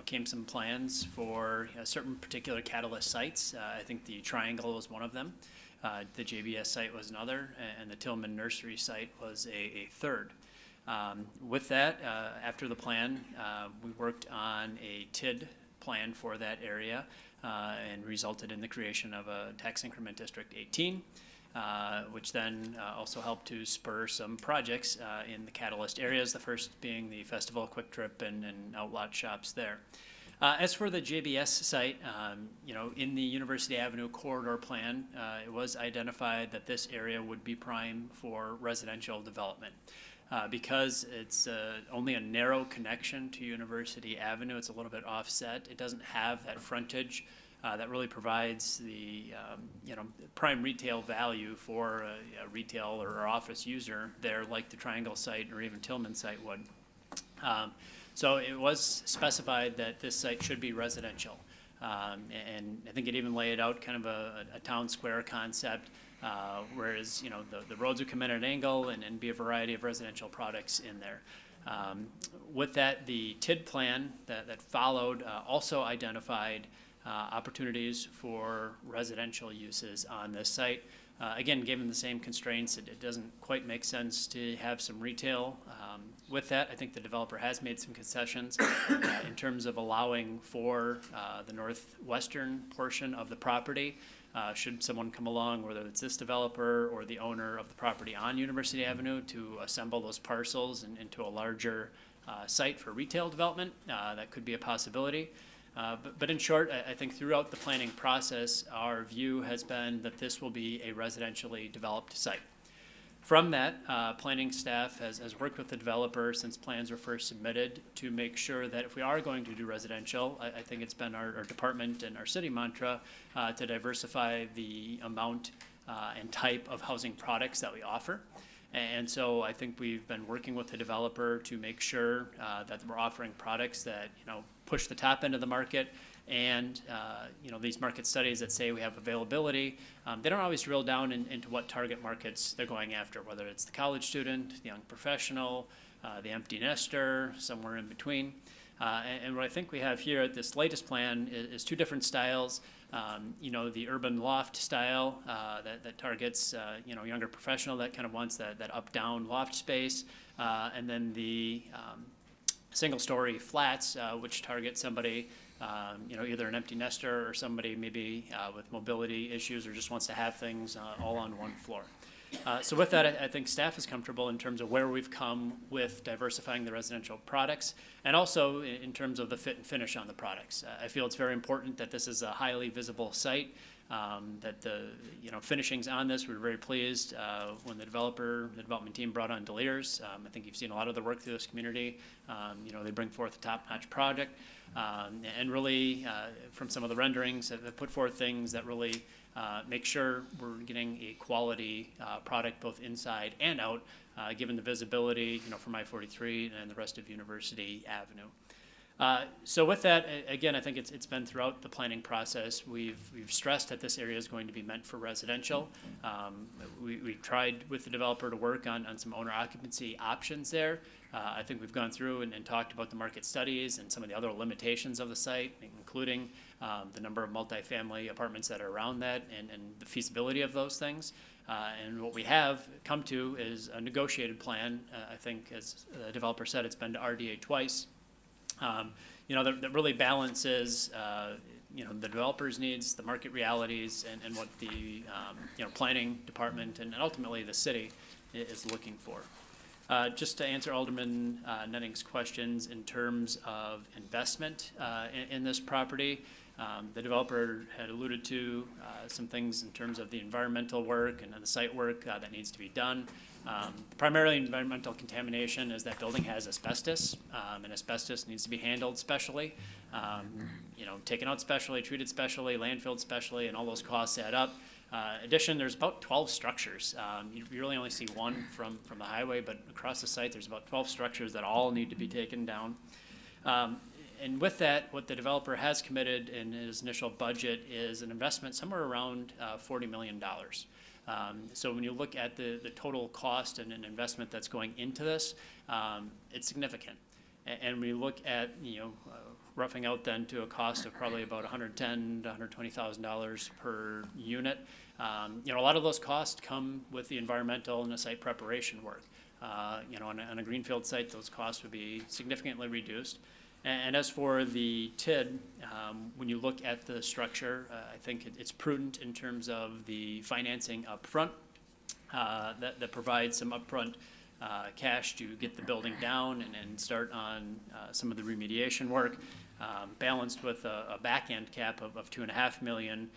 came some plans for certain particular catalyst sites. I think the Triangle was one of them. The JBS site was another, and the Tillman Nursery site was a third. With that, after the plan, we worked on a TID plan for that area and resulted in the creation of a tax increment District 18. Which then also helped to spur some projects in the catalyst areas, the first being the Festival Quick Trip and outlot shops there. As for the JBS site, in the University Avenue corridor plan, it was identified that this area would be prime for residential development. Because it's only a narrow connection to University Avenue, it's a little bit offset. It doesn't have that frontage that really provides the prime retail value for a retail or office user there, like the Triangle site or even Tillman site would. So it was specified that this site should be residential. And I think it even laid out kind of a town square concept, whereas the roads would come in at an angle and be a variety of residential products in there. With that, the TID plan that followed also identified opportunities for residential uses on this site. Again, given the same constraints, it doesn't quite make sense to have some retail. With that, I think the developer has made some concessions in terms of allowing for the northwestern portion of the property. Should someone come along, whether it's this developer or the owner of the property on University Avenue, to assemble those parcels into a larger site for retail development, that could be a possibility. But in short, I think throughout the planning process, our view has been that this will be a residentially developed site. From that, planning staff has worked with the developer since plans were first submitted to make sure that if we are going to do residential, I think it's been our department and our city mantra to diversify the amount and type of housing products that we offer. And so I think we've been working with the developer to make sure that we're offering products that, push the top end of the market. And, these market studies that say we have availability, they don't always drill down into what target markets they're going after, whether it's the college student, the young professional, the empty nester, somewhere in between. And what I think we have here at this latest plan is two different styles. The urban loft style that targets, younger professional that kind of wants that up-down loft space, and then the single-story flats, which target somebody, either an empty nester or somebody maybe with mobility issues or just wants to have things all on one floor. So with that, I think staff is comfortable in terms of where we've come with diversifying the residential products, and also in terms of the fit and finish on the products. I feel it's very important that this is a highly visible site, that the finishings on this, we were very pleased when the development team brought on Deliriers. I think you've seen a lot of the work through this community. They bring forth a top-notch project, and really from some of the renderings, have put forth things that really make sure we're getting a quality product both inside and out, given the visibility, from I-43 and the rest of University Avenue. So with that, again, I think it's been throughout the planning process. We've stressed that this area is going to be meant for residential. We tried with the developer to work on some owner occupancy options there. I think we've gone through and talked about the market studies and some of the other limitations of the site, including the number of multifamily apartments that are around that and the feasibility of those things. And what we have come to is a negotiated plan. I think, as the developer said, it's been to RDA twice. That really balances, the developer's needs, the market realities, and what the, planning department and ultimately the city is looking for. Just to answer Alderman Netting's questions in terms of investment in this property, the developer had alluded to some things in terms of the environmental work and the site work that needs to be done. Primarily environmental contamination is that building has asbestos, and asbestos needs to be handled specially, taken out specially, treated specially, landfilled specially, and all those costs add up. Addition, there's about 12 structures. You really only see one from the highway, but across the site, there's about 12 structures that all need to be taken down. And with that, what the developer has committed in his initial budget is an investment somewhere around $40 million. So when you look at the total cost and an investment that's going into this, it's significant. And when you look at, roughing out then to a cost of probably about $110,000 to $120,000 per unit, a lot of those costs come with the environmental and the site preparation work. On a greenfield site, those costs would be significantly reduced. And as for the TID, when you look at the structure, I think it's prudent in terms of the financing up front that provides some upfront cash to get the building down and start on some of the remediation work, balanced with a back-end cap of $2.5 million.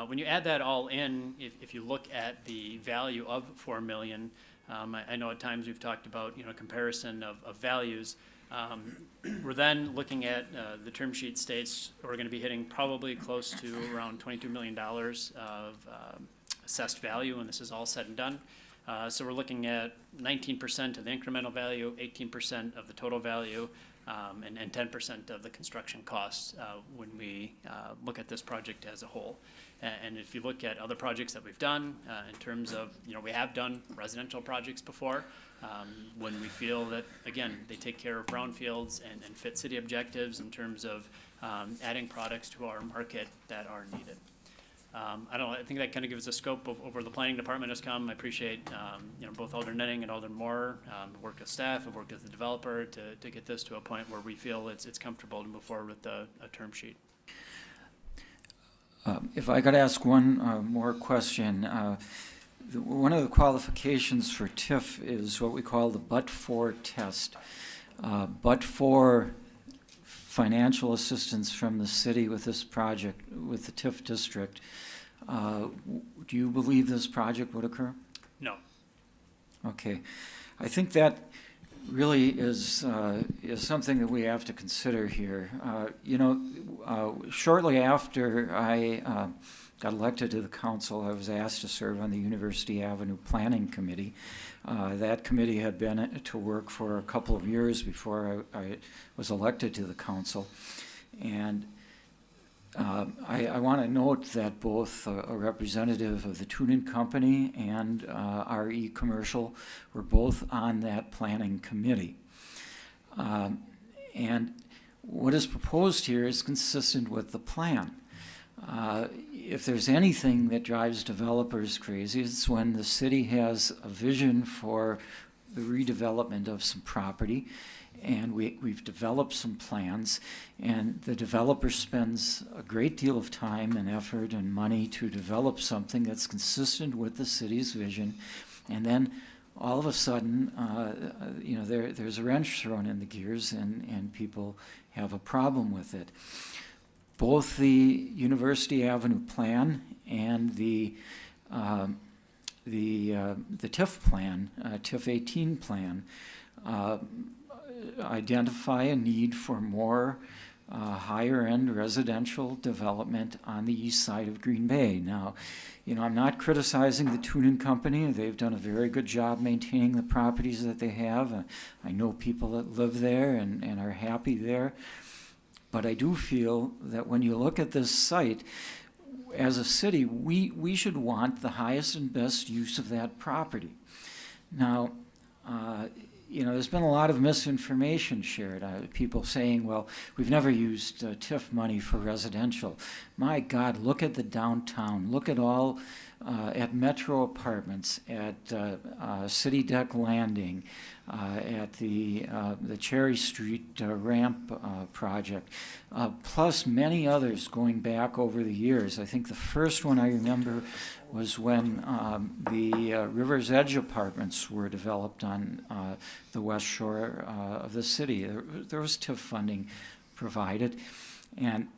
When you add that all in, if you look at the value of $4 million, I know at times we've talked about comparison of values. We're then looking at the term sheet states we're going to be hitting probably close to around $22 million of assessed value when this is all said and done. So we're looking at 19% of the incremental value, 18% of the total value, and 10% of the construction costs when we look at this project as a whole. And if you look at other projects that we've done in terms of, we have done residential projects before, when we feel that, again, they take care of brownfields and fit city objectives in terms of adding products to our market that are needed. I think that kind of gives a scope of where the planning department has come. I appreciate, both Alder Netting and Alder Moore, work with staff, have worked with the developer to get this to a point where we feel it's comfortable to move forward with a term sheet. If I could ask one more question. One of the qualifications for TIF is what we call the but-for test. But for financial assistance from the city with this project, with the TIF district, do you believe this project would occur? No. Okay. I think that really is something that we have to consider here. Shortly after I got elected to the council, I was asked to serve on the University Avenue Planning Committee. That committee had been to work for a couple of years before I was elected to the council. And I want to note that both a representative of the Tunin Company and RE Commercial were both on that planning committee. And what is proposed here is consistent with the plan. If there's anything that drives developers crazy, it's when the city has a vision for the redevelopment of some property, and we've developed some plans, and the developer spends a great deal of time and effort and money to develop something that's consistent with the city's vision, and then all of a sudden, there's a wrench thrown in the gears, and people have a problem with it. Both the University Avenue plan and the TIF plan, TIF 18 plan, identify a need for more higher-end residential development on the east side of Green Bay. Now, I'm not criticizing the Tunin Company. They've done a very good job maintaining the properties that they have. I know people that live there and are happy there. But I do feel that when you look at this site, as a city, we should want the highest and best use of that property. Now, there's been a lot of misinformation shared. People saying, well, we've never used TIF money for residential. My God, look at the downtown. Look at all, at Metro Apartments, at City Deck Landing, at the Cherry Street ramp project, plus many others going back over the years. I think the first one I remember was when the River's Edge Apartments were developed on the west shore of the city. There was TIF funding provided, and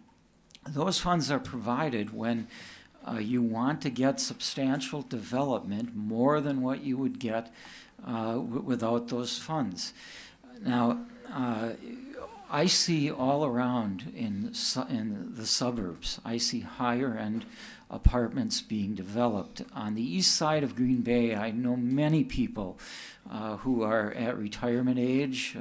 those funds are provided when you want to get substantial development, more than what you would get without those funds. Now, I see all around in the suburbs, I see higher-end apartments being developed. On the east side of Green Bay, I know many people who are at retirement age,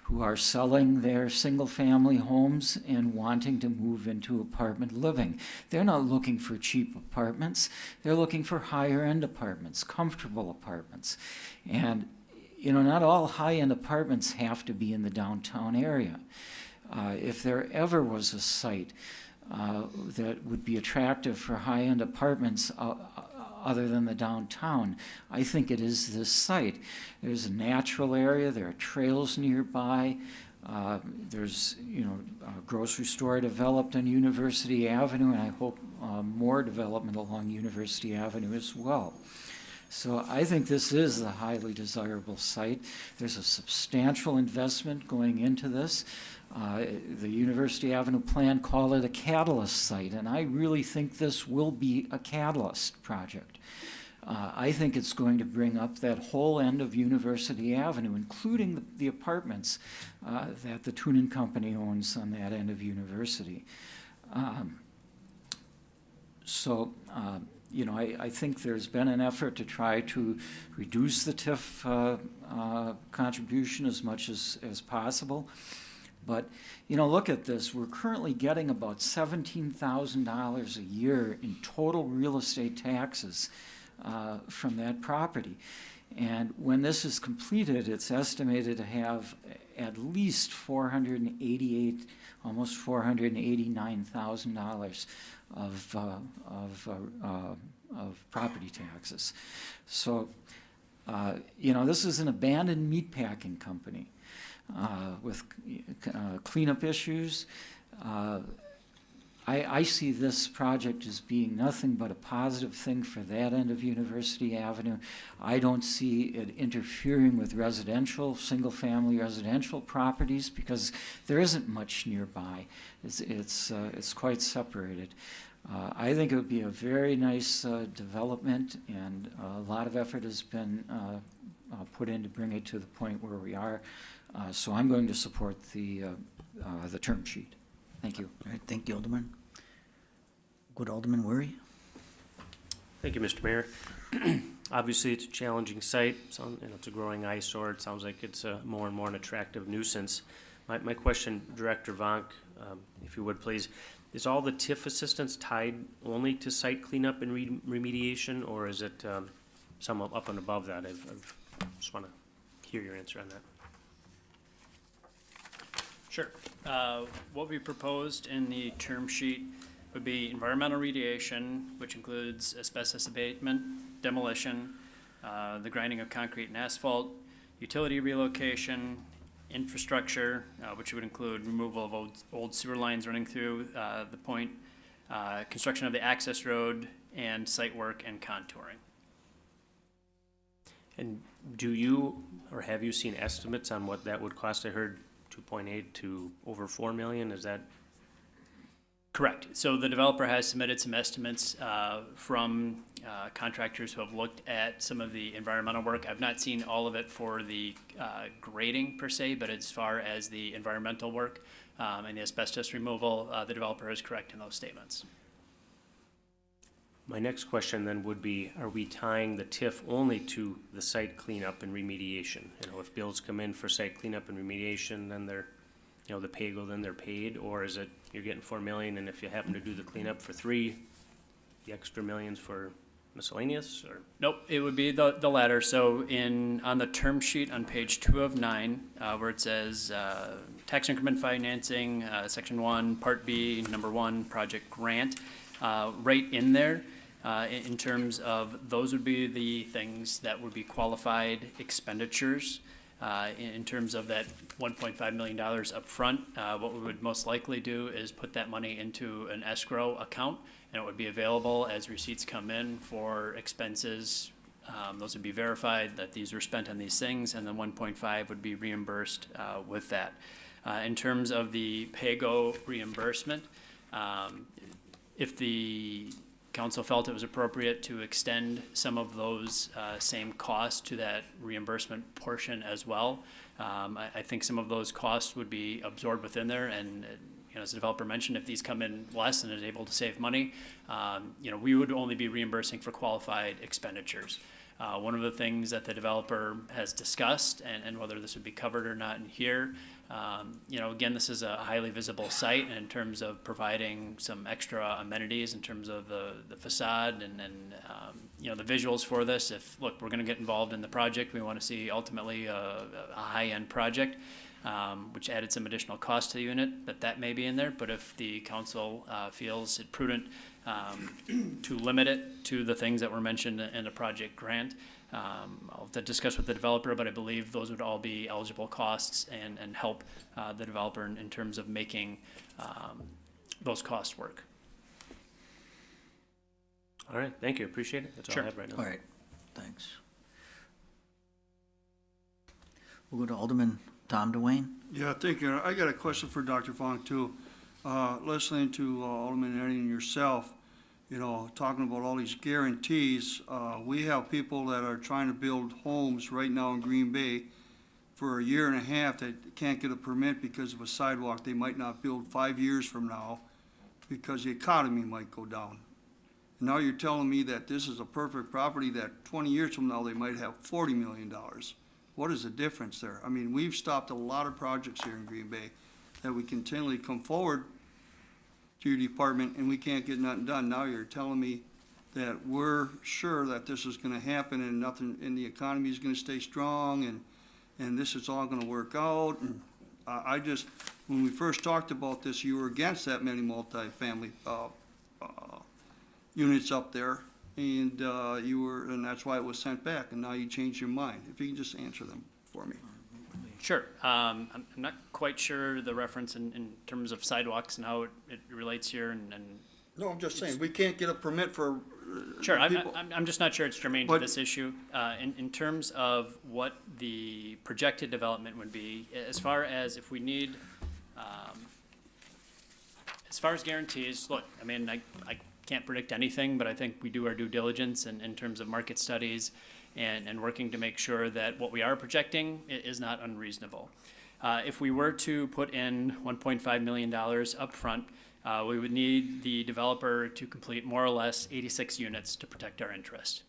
who are selling their single-family homes and wanting to move into apartment living. They're not looking for cheap apartments. They're looking for higher-end apartments, comfortable apartments. And you know, not all high-end apartments have to be in the downtown area. If there ever was a site that would be attractive for high-end apartments other than the downtown, I think it is this site. There's a natural area, there are trails nearby, there's, you know, a grocery store developed on University Avenue, and I hope more development along University Avenue as well. So I think this is a highly desirable site. There's a substantial investment going into this. The University Avenue plan called it a catalyst site, and I really think this will be a catalyst project. I think it's going to bring up that whole end of University Avenue, including the apartments that the Tunin Company owns on that end of University. You know, I think there's been an effort to try to reduce the TIF contribution as much as possible. But, you know, look at this. We're currently getting about $17,000 a year in total real estate taxes from that property. And when this is completed, it's estimated to have at least almost $489,000 of property taxes. So, you know, this is an abandoned meatpacking company with cleanup issues. I see this project as being nothing but a positive thing for that end of University Avenue. I don't see it interfering with residential, single-family residential properties because there isn't much nearby. It's quite separated. I think it would be a very nice development, and a lot of effort has been put in to bring it to the point where we are. So I'm going to support the term sheet. Thank you. All right, thank you, Alderman. Good Alderman Weary. Thank you, Mr. Mayor. Obviously, it's a challenging site. It's a growing eyesore. It sounds like it's more and more an attractive nuisance. My question, Director Vonk, if you would please, is all the TIF assistance tied only to site cleanup and remediation, or is it some up and above that? I just want to hear your answer on that. Sure. What we proposed in the term sheet would be environmental remediation, which includes asbestos abatement, demolition, the grinding of concrete and asphalt, utility relocation, infrastructure, which would include removal of old sewer lines running through the point, construction of the access road, and site work and contouring. And do you, or have you seen estimates on what that would cost? I heard 2.8 to over 4 million, is that? Correct. So the developer has submitted some estimates from contractors who have looked at some of the environmental work. I've not seen all of it for the grading per se, but as far as the environmental work and the asbestos removal, the developer is correct in those statements. My next question then would be, are we tying the TIF only to the site cleanup and remediation? You know, if bills come in for site cleanup and remediation, then they're, you know, the pay-go, then they're paid, or is it you're getting 4 million, and if you happen to do the cleanup for 3, the extra millions for miscellaneous, or? Nope, it would be the latter. So on the term sheet on page 2 of 9, where it says tax increment financing, section 1, part B, number 1, project grant, right in there, in terms of those would be the things that would be qualified expenditures. In terms of that $1.5 million up front, what we would most likely do is put that money into an escrow account, and it would be available as receipts come in for expenses. Those would be verified that these were spent on these things, and then 1.5 would be reimbursed with that. In terms of the pay-go reimbursement, if the council felt it was appropriate to extend some of those same costs to that reimbursement portion as well, I think some of those costs would be absorbed within there, and as the developer mentioned, if these come in less and is able to save money, we would only be reimbursing for qualified expenditures. One of the things that the developer has discussed, and whether this would be covered or not in here, again, this is a highly visible site, and in terms of providing some extra amenities in terms of the facade and the visuals for this. If, look, we're going to get involved in the project, we want to see ultimately a high-end project, which added some additional cost to the unit, that may be in there. But if the council feels it prudent to limit it to the things that were mentioned in the project grant, I'll have to discuss with the developer, but I believe those would all be eligible costs and help the developer in terms of making those costs work. All right, thank you, appreciate it. That's all I have right now. All right, thanks. We'll go to Alderman Tom Dwayne. Yeah, thank you. I got a question for Dr. Fong too. Listening to Alderman Eddie and yourself, talking about all these guarantees, we have people that are trying to build homes right now in Green Bay for a year and a half that can't get a permit because of a sidewalk they might not build 5 years from now because the economy might go down. And now you're telling me that this is a perfect property that 20 years from now they might have $40 million. What is the difference there? I mean, we've stopped a lot of projects here in Green Bay that we continually come forward to your department and we can't get nothing done. Now you're telling me that we're sure that this is gonna happen and nothing, and the economy is gonna stay strong and this is all gonna work out. And I just, when we first talked about this, you were against that many multifamily units up there, and and that's why it was sent back, and now you changed your mind. If you can just answer them for me. Sure. I'm not quite sure the reference in terms of sidewalks and how it relates here, and No, I'm just saying, we can't get a permit for. Sure, people. I'm just not sure it's germane to this issue. In terms of what the projected development would be, as far as if we need, as far as guarantees, look, I mean, I can't predict anything, but I think we do our due diligence in terms of market studies and working to make sure that what we are projecting is not unreasonable. If we were to put in $1.5 million up front, we would need the developer to complete more or less 86 units to protect our interest,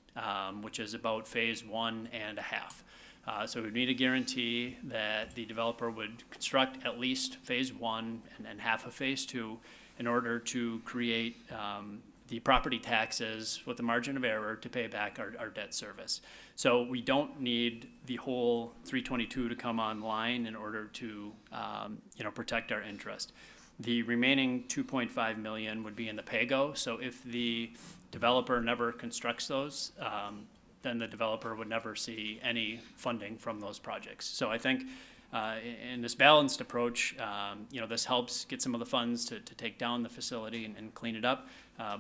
which is about phase 1.5. So we'd need a guarantee that the developer would construct at least phase 1 and half of phase 2 in order to create the property taxes with the margin of error to pay back our debt service. So we don't need the whole 322 to come online in order to protect our interest. The remaining 2.5 million would be in the PAYGO. So if the developer never constructs those, then the developer would never see any funding from those projects. So I think in this balanced approach, this helps get some of the funds to take down the facility and clean it up,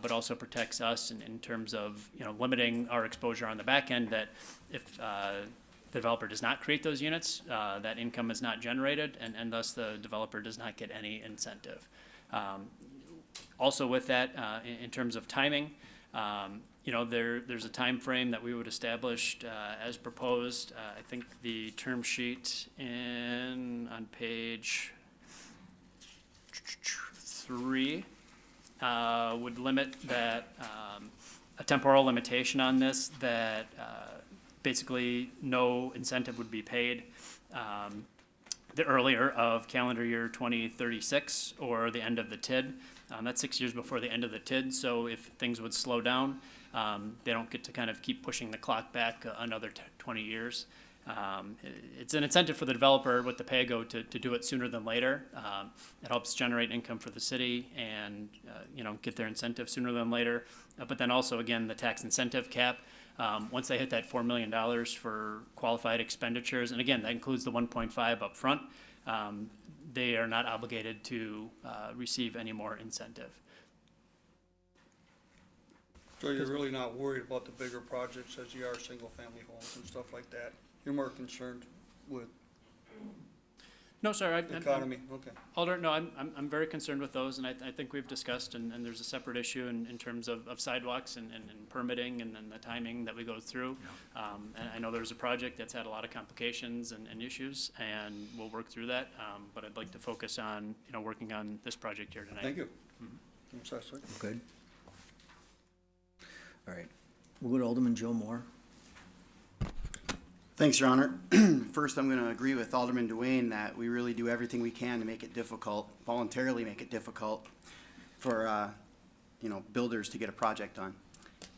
but also protects us in terms of limiting our exposure on the back end, that if the developer does not create those units, that income is not generated, and thus the developer does not get any incentive. Also with that, in terms of timing, there's a time frame that we would establish as proposed. I think the term sheet on page 3 would limit that, a temporal limitation on this, that basically no incentive would be paid the earlier of calendar year 2036 or the end of the TID. That's 6 years before the end of the TID, so if things would slow down, they don't get to kind of keep pushing the clock back another 20 years. It's an incentive for the developer with the PAYGO to do it sooner than later. It helps generate income for the city and get their incentive sooner than later. But then also, again, the tax incentive cap. Once they hit that $4 million for qualified expenditures, and again, that includes the 1.5 up front, they are not obligated to receive any more incentive. So you're really not worried about the bigger projects as you are single-family homes and stuff like that? You're more concerned with No, sir, economy, okay. Alder, no, I'm very concerned with those, and I think we've discussed, and there's a separate issue in terms of sidewalks and permitting and the timing that we go through. And I know there's a project that's had a lot of complications and issues, and we'll work through that, but I'd like to focus on, working on this project here tonight. Thank you. I'm satisfied. Good. All right. We'll go to Alderman Joe Moore. Thanks, Your Honor. First, I'm going to agree with Alderman Duane that we really do everything we can to make it difficult, voluntarily make it difficult for, builders to get a project done.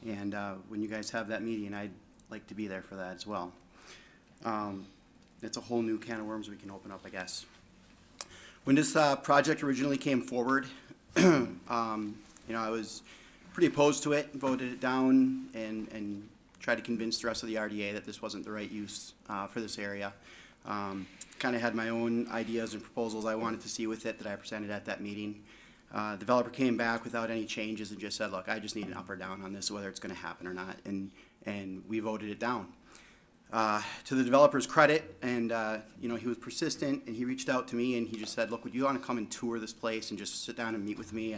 And when you guys have that meeting, I'd like to be there for that as well. It's a whole new can of worms we can open up, I guess. When this project originally came forward, I was pretty opposed to it, voted it down, and tried to convince the rest of the RDA that this wasn't the right use for this area. Kind of had my own ideas and proposals I wanted to see with it that I presented at that meeting. Developer came back without any changes and just said, look, I just need an up or down on this, whether it's going to happen or not, and we voted it down. To the developer's credit, and he was persistent, and he reached out to me and he just said, look, would you want to come and tour this place and just sit down and meet with me?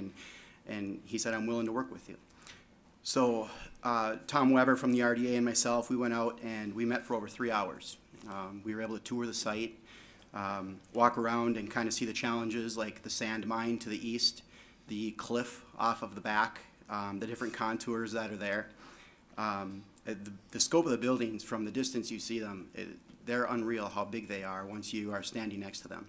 And he said, I'm willing to work with you. So Tom Weber from the RDA and myself, we went out and we met for over 3 hours. We were able to tour the site, walk around and kind of see the challenges like the sand mine to the east, the cliff off of the back, the different contours that are there. The scope of the buildings, from the distance you see them, they're unreal how big they are once you are standing next to them.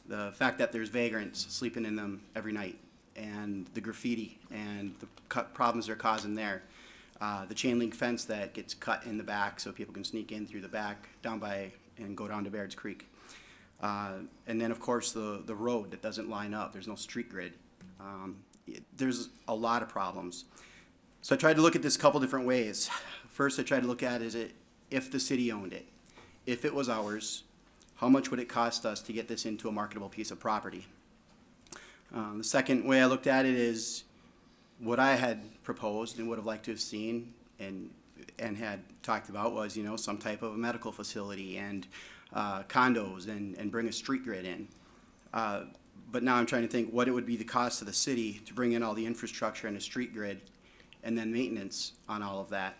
The fact that there's vagrants sleeping in them every night, and the graffiti and the problems they're causing there. The chain link fence that gets cut in the back so people can sneak in through the back down by and go down to Baird's Creek. And then, of course, the road that doesn't line up. There's no street grid. There's a lot of problems. So I tried to look at this a couple different ways. First, I tried to look at if the city owned it. If it was ours, how much would it cost us to get this into a marketable piece of property? The second way I looked at it is what I had proposed and would have liked to have seen and had talked about was, some type of a medical facility and condos and bring a street grid in. But now I'm trying to think what it would be the cost to the city to bring in all the infrastructure and a street grid and then maintenance on all of that,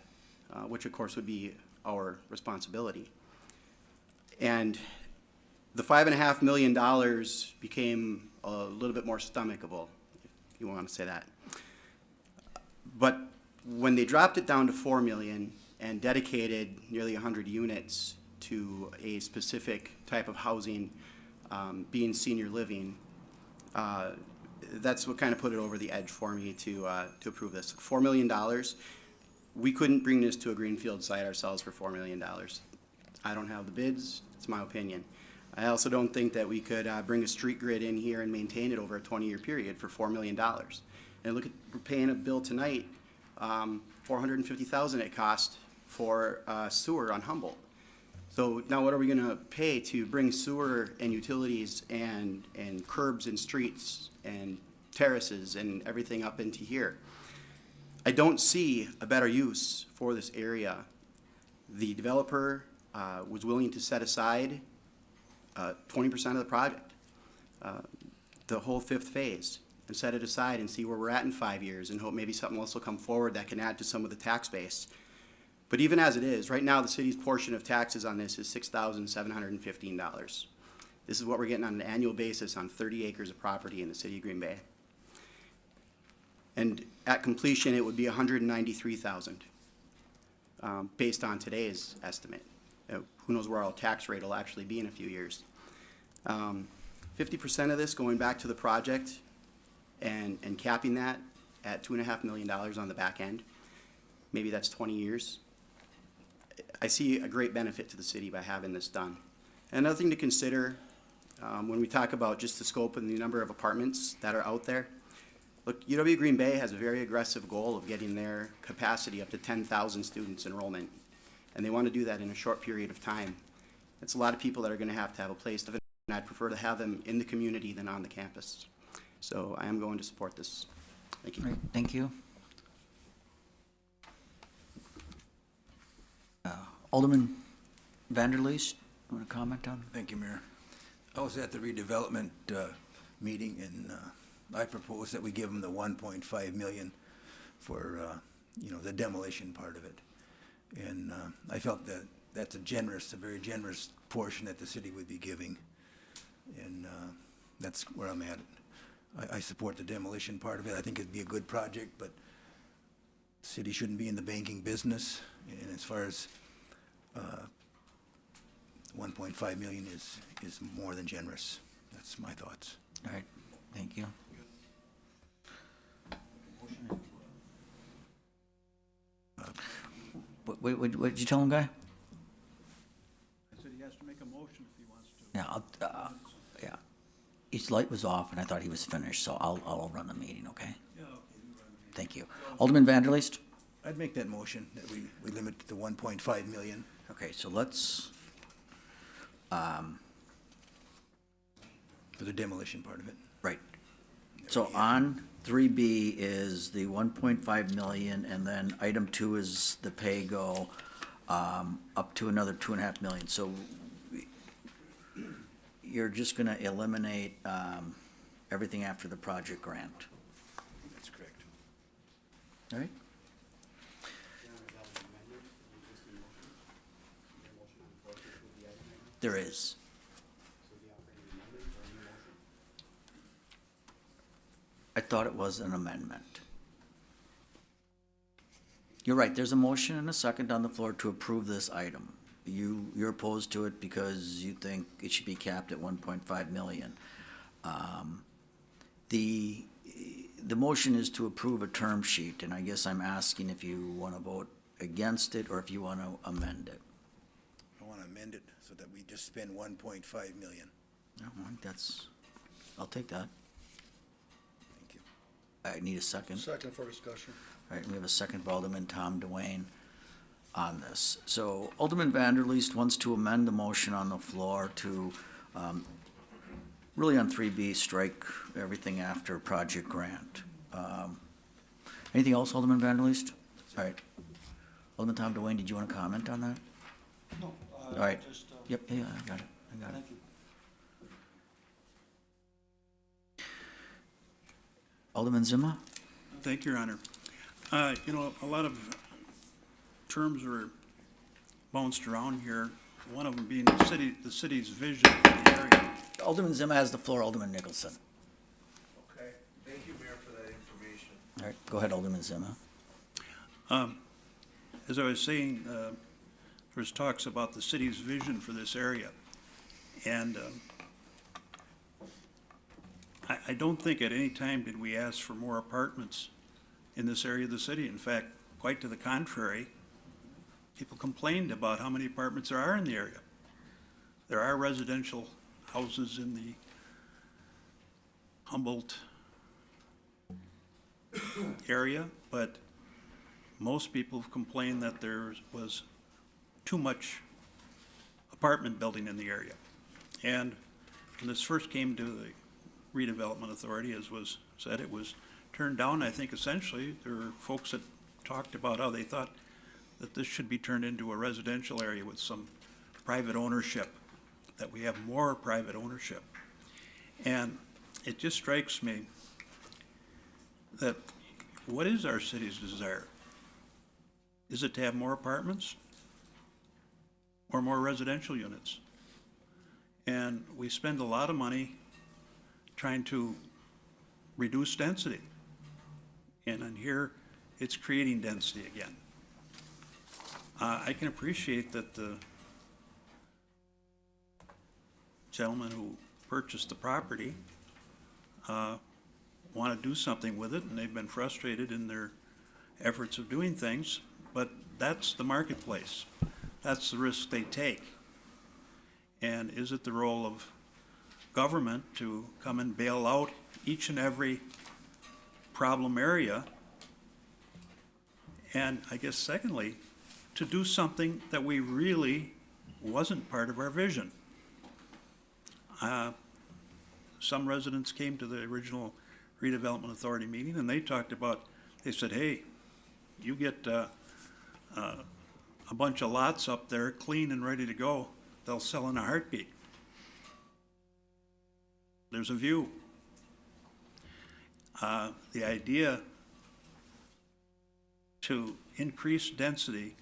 which of course would be our responsibility. And the $5.5 million became a little bit more stomachable, if you want to say that. But when they dropped it down to $4 million and dedicated nearly 100 units to a specific type of housing, being senior living, that's what kind of put it over the edge for me to approve this. $4 million, we couldn't bring this to a greenfield site ourselves for $4 million. I don't have the bids, it's my opinion. I also don't think that we could bring a street grid in here and maintain it over a 20-year period for $4 million. And look at, we're paying a bill tonight, $450,000 it cost for sewer on Humboldt. So now what are we gonna pay to bring sewer and utilities and curbs and streets and terraces and everything up into here? I don't see a better use for this area. The developer was willing to set aside 20% of the project, the whole 5th phase, and set it aside and see where we're at in 5 years and hope maybe something else will come forward that can add to some of the tax base. But even as it is, right now the city's portion of taxes on this is $6,715. This is what we're getting on an annual basis on 30 acres of property in the city of Green Bay. And at completion, it would be $193,000, based on today's estimate. Who knows where our tax rate will actually be in a few years. 50% of this going back to the project and capping that at $2.5 million on the back end. Maybe that's 20 years. I see a great benefit to the city by having this done. Another thing to consider when we talk about just the scope and the number of apartments that are out there. Look, UW Green Bay has a very aggressive goal of getting their capacity up to 10,000 students enrollment. And they want to do that in a short period of time. It's a lot of people that are going to have a place to live, and I'd prefer to have them in the community than on the campus. So I am going to support this. Thank you. All right, thank you. Alderman Vanderleest, want to comment on? Thank you, Mayor. I was at the redevelopment meeting, and I proposed that we give them the 1.5 million for, the demolition part of it. And I felt that that's a very generous portion that the city would be giving. And that's where I'm at. I support the demolition part of it. I think it'd be a good project, but the city shouldn't be in the banking business. And as far as 1.5 million is more than generous. That's my thoughts. All right, thank you. What did you tell him, Guy? I said he has to make a motion if he wants to. Yeah, yeah. His light was off, and I thought he was finished, so I'll run the meeting, okay? Yeah, okay, you run it. Thank you. Alderman Vanderleest? I'd make that motion that we limit it to 1.5 million. Okay, so let's, For the demolition part of it. right. So on 3B is the 1.5 million, and then item 2 is the pay-go, up to another 2.5 million. So you're just gonna eliminate, everything after the project grant, That's correct. all right? There is. I thought it was an amendment. You're right, there's a motion and a second on the floor to approve this item. You're opposed to it because you think it should be capped at 1.5 million. The motion is to approve a term sheet, and I guess I'm asking if you want to vote against it or if you want to amend it. I want to amend it so that we just spend 1.5 million. All right, I'll take that. Thank you. I need a second. Second for discussion. All right, we have a second by Alderman Tom Dwayne on this. So Alderman Vanderleest wants to amend the motion on the floor to, really on 3B, strike everything after project grant. Anything else, Alderman Vanderleest? All right. Alderman Tom Dwayne, did you want to comment on that? No. All right. Yep, yeah, I got it. Thank you. Alderman Zima? Thank you, Your Honor. A lot of terms are bounced around here, one of them being the city's vision for the area. Alderman Zima has the floor, Alderman Nicholson. Okay, thank you, Mayor, for that information. All right, go ahead, Alderman Zima. As I was saying, there's talks about the city's vision for this area. And I don't think at any time did we ask for more apartments in this area of the city. In fact, quite to the contrary, people complained about how many apartments there are in the area. There are residential houses in the Humboldt area, but most people have complained that there was too much apartment building in the area. And when this first came to the redevelopment authority, as was said, it was turned down. I think essentially there were folks that talked about how they thought that this should be turned into a residential area with some private ownership, that we have more private ownership. And it just strikes me that what is our city's desire? Is it to have more apartments or more residential units? And we spend a lot of money trying to reduce density. And in here, it's creating density again. I can appreciate that the gentlemen who purchased the property want to do something with it, and they've been frustrated in their efforts of doing things, but that's the marketplace. That's the risk they take. And is it the role of government to come and bail out each and every problem area? And I guess secondly, to do something that we really wasn't part of our vision. Some residents came to the original redevelopment authority meeting and they talked about, they said, hey, you get a bunch of lots up there clean and ready to go, they'll sell in a heartbeat. there's a view. The idea to increase density,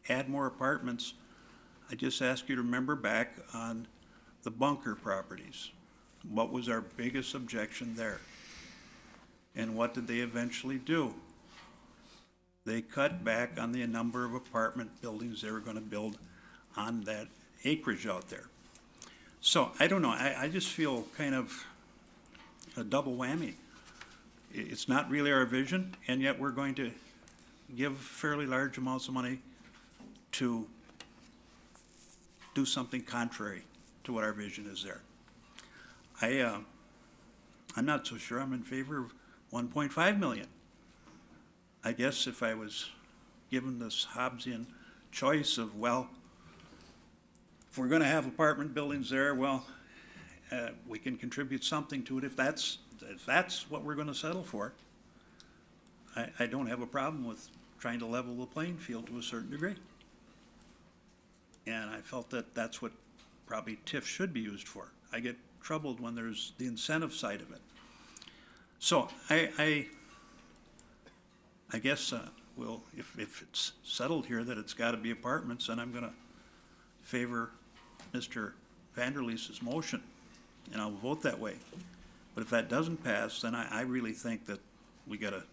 add more apartments, I just ask you to remember back on the bunker properties. What was our biggest objection there? And what did they eventually do? They cut back on the number of apartment buildings they were going to build on that acreage out there. So I don't know, I just feel kind of a double whammy. It's not really our vision, and yet we're going to give fairly large amounts of money to do something contrary to what our vision is there. I'm not so sure I'm in favor of 1.5 million. I guess if I was given this Hobbesian choice of, well, if we're gonna have apartment buildings there, well, we can contribute something to it if that's what we're gonna settle for. I don't have a problem with trying to level the playing field to a certain degree. And I felt that that's what probably TIF should be used for. I get troubled when there's the incentive side of it. So I guess, well, if it's settled here that it's gotta be apartments, then I'm gonna favor Mr. Vanderleest's motion, and I'll vote that way. But if that doesn't pass, then I really think that we gotta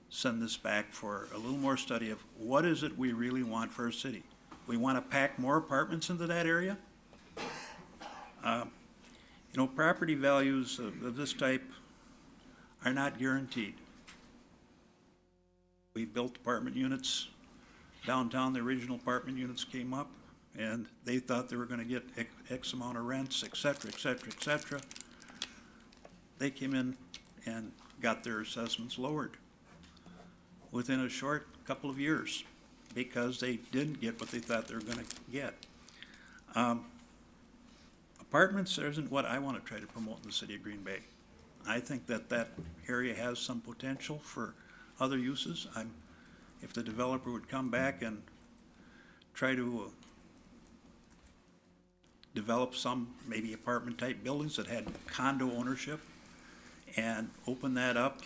send this back for a little more study of what is it we really want for our city. We wanna pack more apartments into that area? You know, property values of this type are not guaranteed. We built apartment units downtown, the original apartment units came up, and they thought they were gonna get X amount of rents, et cetera, et cetera, et cetera. They came in and got their assessments lowered within a short couple of years because they didn't get what they thought they were gonna get. Apartments isn't what I wanna try to promote in the city of Green Bay. I think that that area has some potential for other uses. If the developer would come back and try to develop some maybe apartment type buildings that had condo ownership and open that up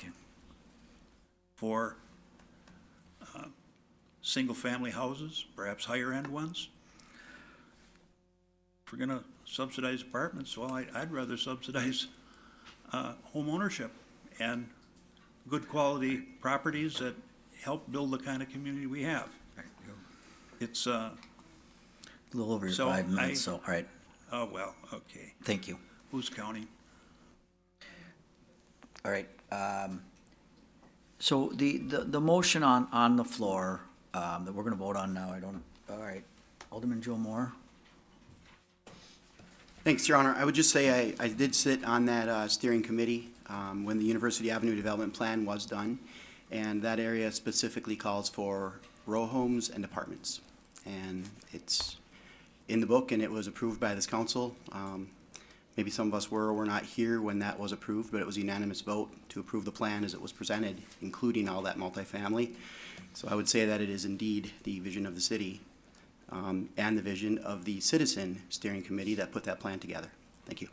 for single family houses, perhaps higher end ones. If we're gonna subsidize apartments, well, I'd rather subsidize home ownership and good quality properties that help build the kind of community we have. It's A little over your So 5 minutes, so, all right, oh, well, okay. thank you. Who's counting? All right, so the motion on the floor, that we're gonna vote on now, all right, Alderman Joe Moore? Thanks, Your Honor. I would just say I did sit on that steering committee when the University Avenue Development Plan was done, and that area specifically calls for row homes and apartments. And it's in the book, and it was approved by this council. Maybe some of us were or were not here when that was approved, but it was a unanimous vote to approve the plan as it was presented, including all that multifamily. So I would say that it is indeed the vision of the city and the vision of the citizen steering committee that put that plan together. Thank you.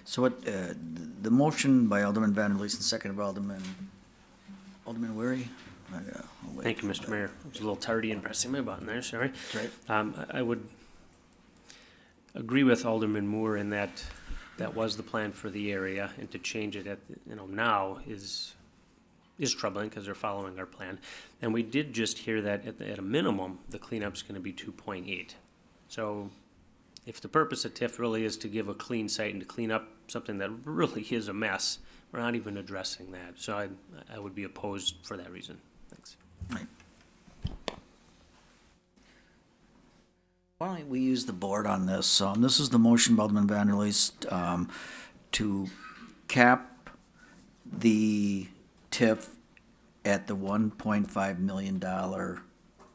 So what, the motion by Alderman Vanderleest and second by Alderman Weary? I'll wait Thank you, for Mr. that. Mayor. I was a little tardy in pressing my button there, sorry. Right. I would agree with Alderman Moore in that that was the plan for the area, and to change it now is troubling because they're following our plan. And we did just hear that at a minimum, the cleanup's gonna be 2.8. So if the purpose of TIF really is to give a clean site and to clean up something that really is a mess, we're not even addressing that. So I would be opposed for that reason. Thanks. Right. Why don't we use the board on this? This is the motion by Alderman Vanderleest to cap the TIF at the $1.5 million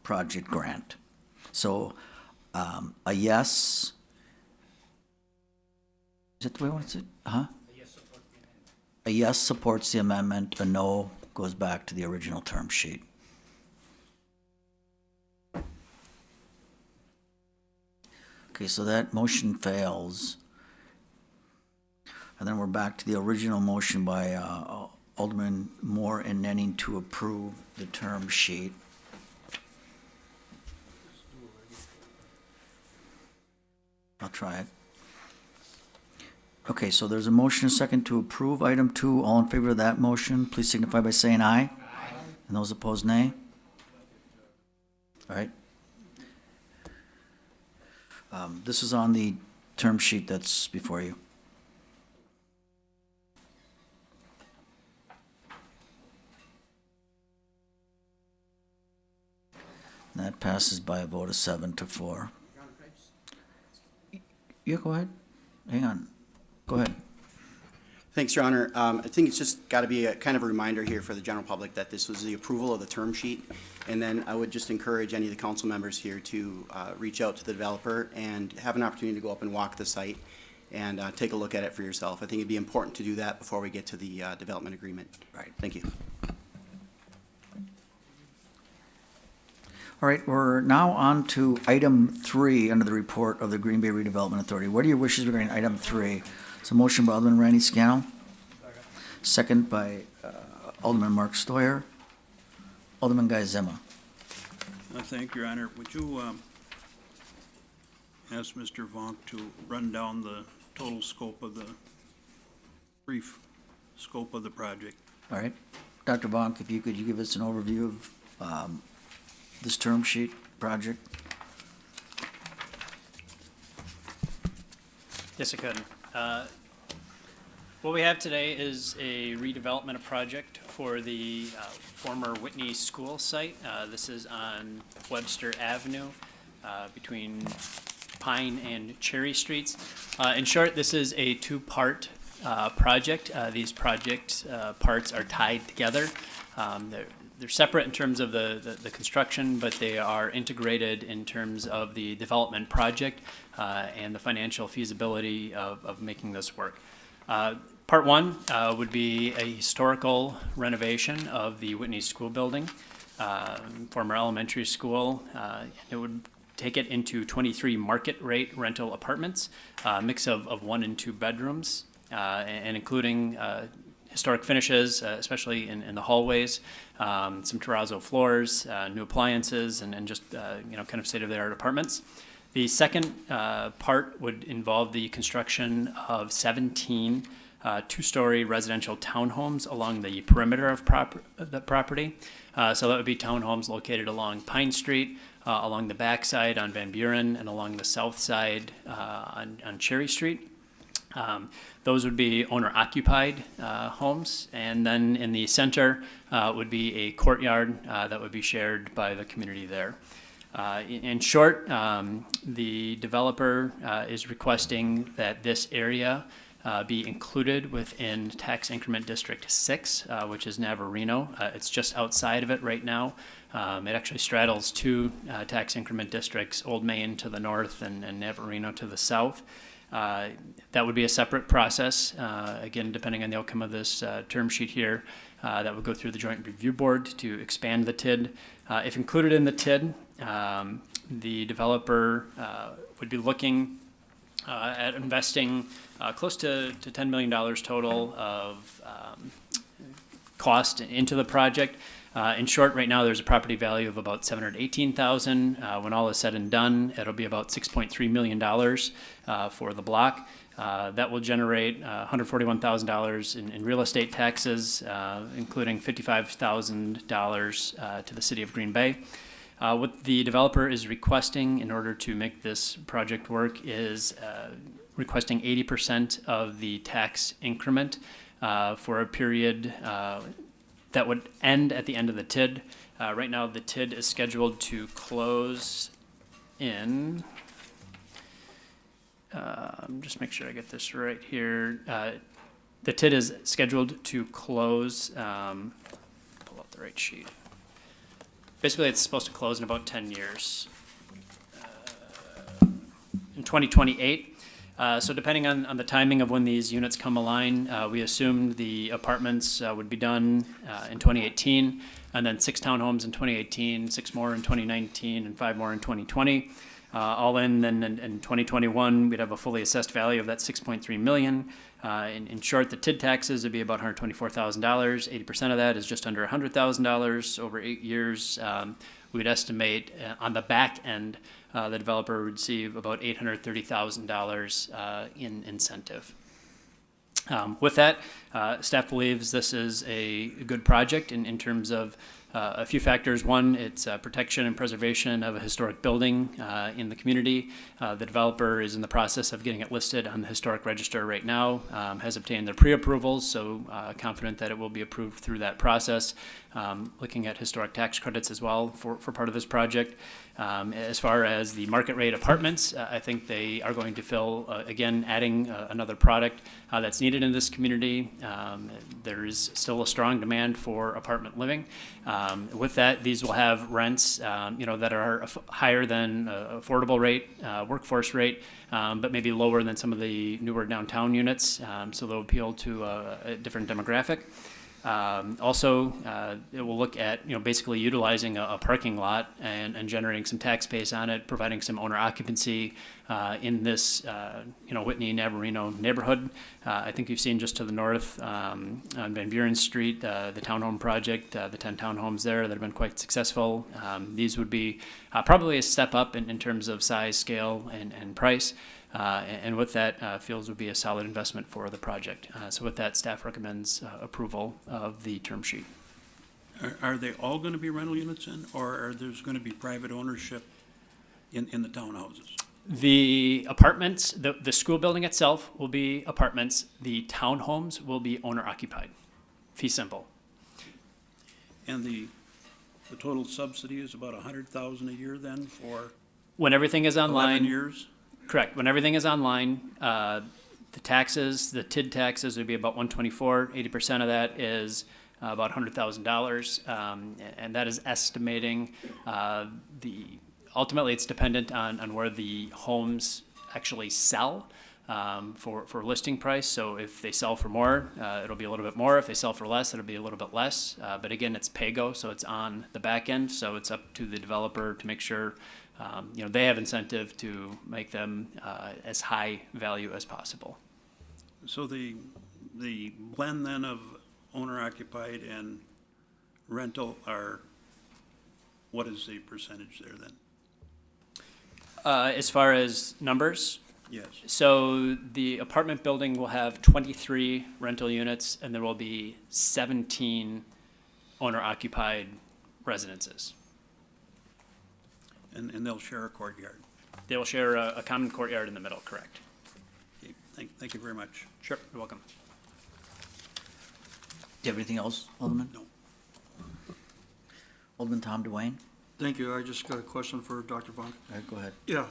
project grant. So a yes. Is that the way I want to say it? Huh? A yes supports the amendment, a no goes back to the original term sheet. Okay, so that motion fails. And then we're back to the original motion by Alderman Moore and Nenning to approve the term sheet. I'll try it. Okay, so there's a motion, a second to approve item 2. All in favor of that motion, please signify by saying aye. And those opposed, nay. All right. This is on the term sheet that's before you. And that passes by a vote of 7-4. Yeah, go ahead. Hang on. Go ahead. Thanks, Your Honor. I think it's just got to be a kind of a reminder here for the general public that this was the approval of the term sheet. And then I would just encourage any of the council members here to reach out to the developer and have an opportunity to go up and walk the site and take a look at it for yourself. I think it'd be important to do that before we get to the development agreement. Right. Thank you. All right, we're now on to item 3 under the report of the Green Bay Redevelopment Authority. What are your wishes regarding item 3? It's a motion by Alderman Randy Scannell. Second by Alderman Mark Stoyer. Alderman Guy Zema. Thank you, Your Honor. Would you ask Mr. Vonk to run down the total scope of the, brief scope of the project? All right. Dr. Vonk, if you could give us an overview of this term sheet project? Yes, I could. What we have today is a redevelopment project for the former Whitney School site. This is on Webster Avenue between Pine and Cherry Streets. In short, this is a two-part project. These project parts are tied together. They're separate in terms of the construction, but they are integrated in terms of the development project and the financial feasibility of making this work. Part 1 would be a historical renovation of the Whitney School building, former elementary school. It would take it into 23 market rate rental apartments, a mix of 1 and 2 bedrooms, and including historic finishes, especially in the hallways, some terrazzo floors, new appliances, and just kind of state-of-the-art apartments. The second part would involve the construction of 17 two-story residential townhomes along the perimeter of the property. So that would be townhomes located along Pine Street, along the backside on Van Buren, and along the south side on Cherry Street. Those would be owner-occupied homes, and then in the center would be a courtyard that would be shared by the community there. In short, the developer is requesting that this area be included within Tax Increment District 6, which is Navarino. It's just outside of it right now. It actually straddles 2 tax increment districts, Old Main to the north and Navarino to the south. That would be a separate process, again, depending on the outcome of this term sheet here, that would go through the Joint Review Board to expand the TID. If included in the TID, the developer would be looking at investing close to $10 million total of cost into the project. In short, right now there's a property value of about $718,000. When all is said and done, it'll be about $6.3 million for the block. That will generate $141,000 in real estate taxes, including $55,000 to the city of Green Bay. What the developer is requesting in order to make this project work is requesting 80% of the tax increment for a period that would end at the end of the TID. Right now, the TID is scheduled to close in, just make sure I get this right here. The TID is scheduled to close, pull out the right sheet. Basically, it's supposed to close in about 10 years. In 2028. So depending on the timing of when these units come online, we assumed the apartments would be done in 2018, and then 6 townhomes in 2018, 6 more in 2019, and 5 more in 2020. All in, then in 2021, we'd have a fully assessed value of that 6.3 million. In short, the TID taxes would be about $124,000. 80% of that is just under $100,000 over 8 years. We'd estimate on the back end, the developer would receive about $830,000 in incentive. With that, staff believes this is a good project in terms of a few factors. One, it's protection and preservation of a historic building in the community. The developer is in the process of getting it listed on the historic register right now, has obtained their pre-approvals, so confident that it will be approved through that process. Looking at historic tax credits as well for part of this project. As far as the market rate apartments, I think they are going to fill, again, adding another product that's needed in this community. There is still a strong demand for apartment living. With that, these will have rents, that are higher than affordable rate, workforce rate, but maybe lower than some of the newer downtown units. So they'll appeal to a different demographic. Also, it will look at, basically utilizing a parking lot and generating some tax base on it, providing some owner occupancy in this, Whitney, Navarino neighborhood. I think you've seen just to the north on Van Buren Street, the townhome project, the 10 townhomes there that have been quite successful. These would be probably a step up in terms of size, scale, and price. And with that, feels would be a solid investment for the project. So with that, staff recommends approval of the term sheet. Are they all going to be rental units then, or are there's going to be private ownership in the townhouses? The apartments, the school building itself will be apartments. The townhomes will be owner occupied. Fee simple. And the total subsidy is about $100,000 a year then for When everything is online. 11 years? Correct. When everything is online, the taxes, the TID taxes would be about 124. 80% of that is about $100,000, and that is estimating ultimately it's dependent on where the homes actually sell for listing price. So if they sell for more, it'll be a little bit more. If they sell for less, it'll be a little bit less. But again, it's pay-go, so it's on the back end. So it's up to the developer to make sure they have incentive to make them as high value as possible. So the blend then of owner occupied and rental what is the percentage there then? As far as numbers? Yes. So the apartment building will have 23 rental units, and there will be 17 owner-occupied residences. And they'll share a courtyard? They will share a common courtyard in the middle, correct? Okay. Thank you very much. Sure, you're welcome. Do you have anything else, Alderman? No. Alderman Tom Dwayne? Thank you. I just got a question for Dr. Vonk. All right, go ahead. Yeah,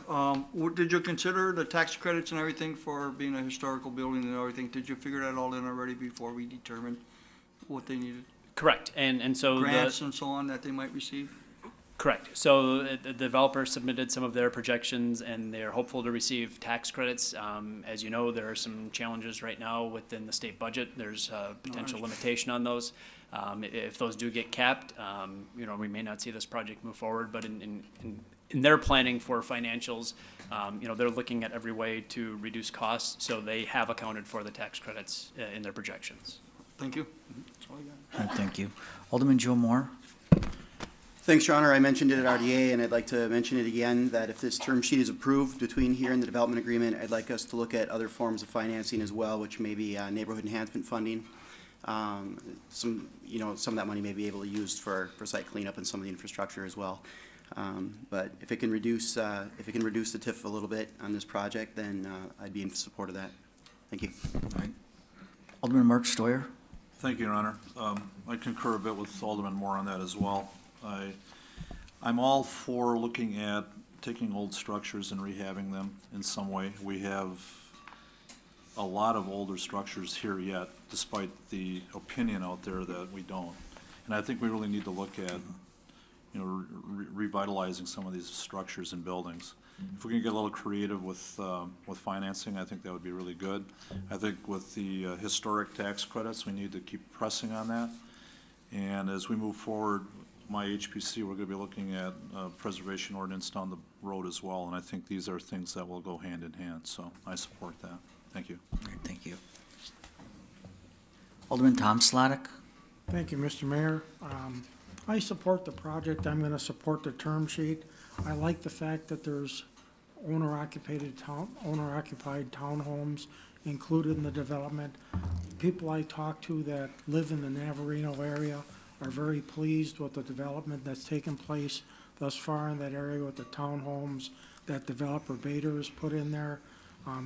did you consider the tax credits and everything for being a historical building and everything? Did you figure that all in already before we determined what they needed? Correct, and so Grants and so on that they might receive? Correct. So the developer submitted some of their projections, and they're hopeful to receive tax credits. As you know, there are some challenges right now within the state budget. There's a potential limitation on those. If those do get capped, we may not see this project move forward. But in their planning for financials, they're looking at every way to reduce costs. So they have accounted for the tax credits in their projections. Thank you. All right, thank you. Alderman Joe Moore? Thanks, Your Honor. I mentioned it at RDA, and I'd like to mention it again, that if this term sheet is approved between here and the development agreement, I'd like us to look at other forms of financing as well, which may be neighborhood enhancement funding. Some of that money may be able to be used for site cleanup and some of the infrastructure as well. But if it can reduce the TIF a little bit on this project, then I'd be in support of that. Thank you. All right. Alderman Mark Stoyer? Thank you, Your Honor. I concur a bit with Alderman Moore on that as well. I'm all for looking at taking old structures and rehabbing them in some way. We have a lot of older structures here yet, despite the opinion out there that we don't. And I think we really need to look at, revitalizing some of these structures and buildings. If we can get a little creative with financing, I think that would be really good. I think with the historic tax credits, we need to keep pressing on that. And as we move forward my HPC, we're gonna be looking at preservation ordinance down the road as well, and I think these are things that will go hand in hand, so I support that. Thank you. All right, thank you. Alderman Tom Slottick. Thank you, Mr. Mayor. I support the project. I'm gonna support the term sheet. I like the fact that there's owner-occupied townhomes included in the development. People I talk to that live in the Navarino area are very pleased with the development that's taken place thus far in that area with the townhomes that developer Bader has put in there.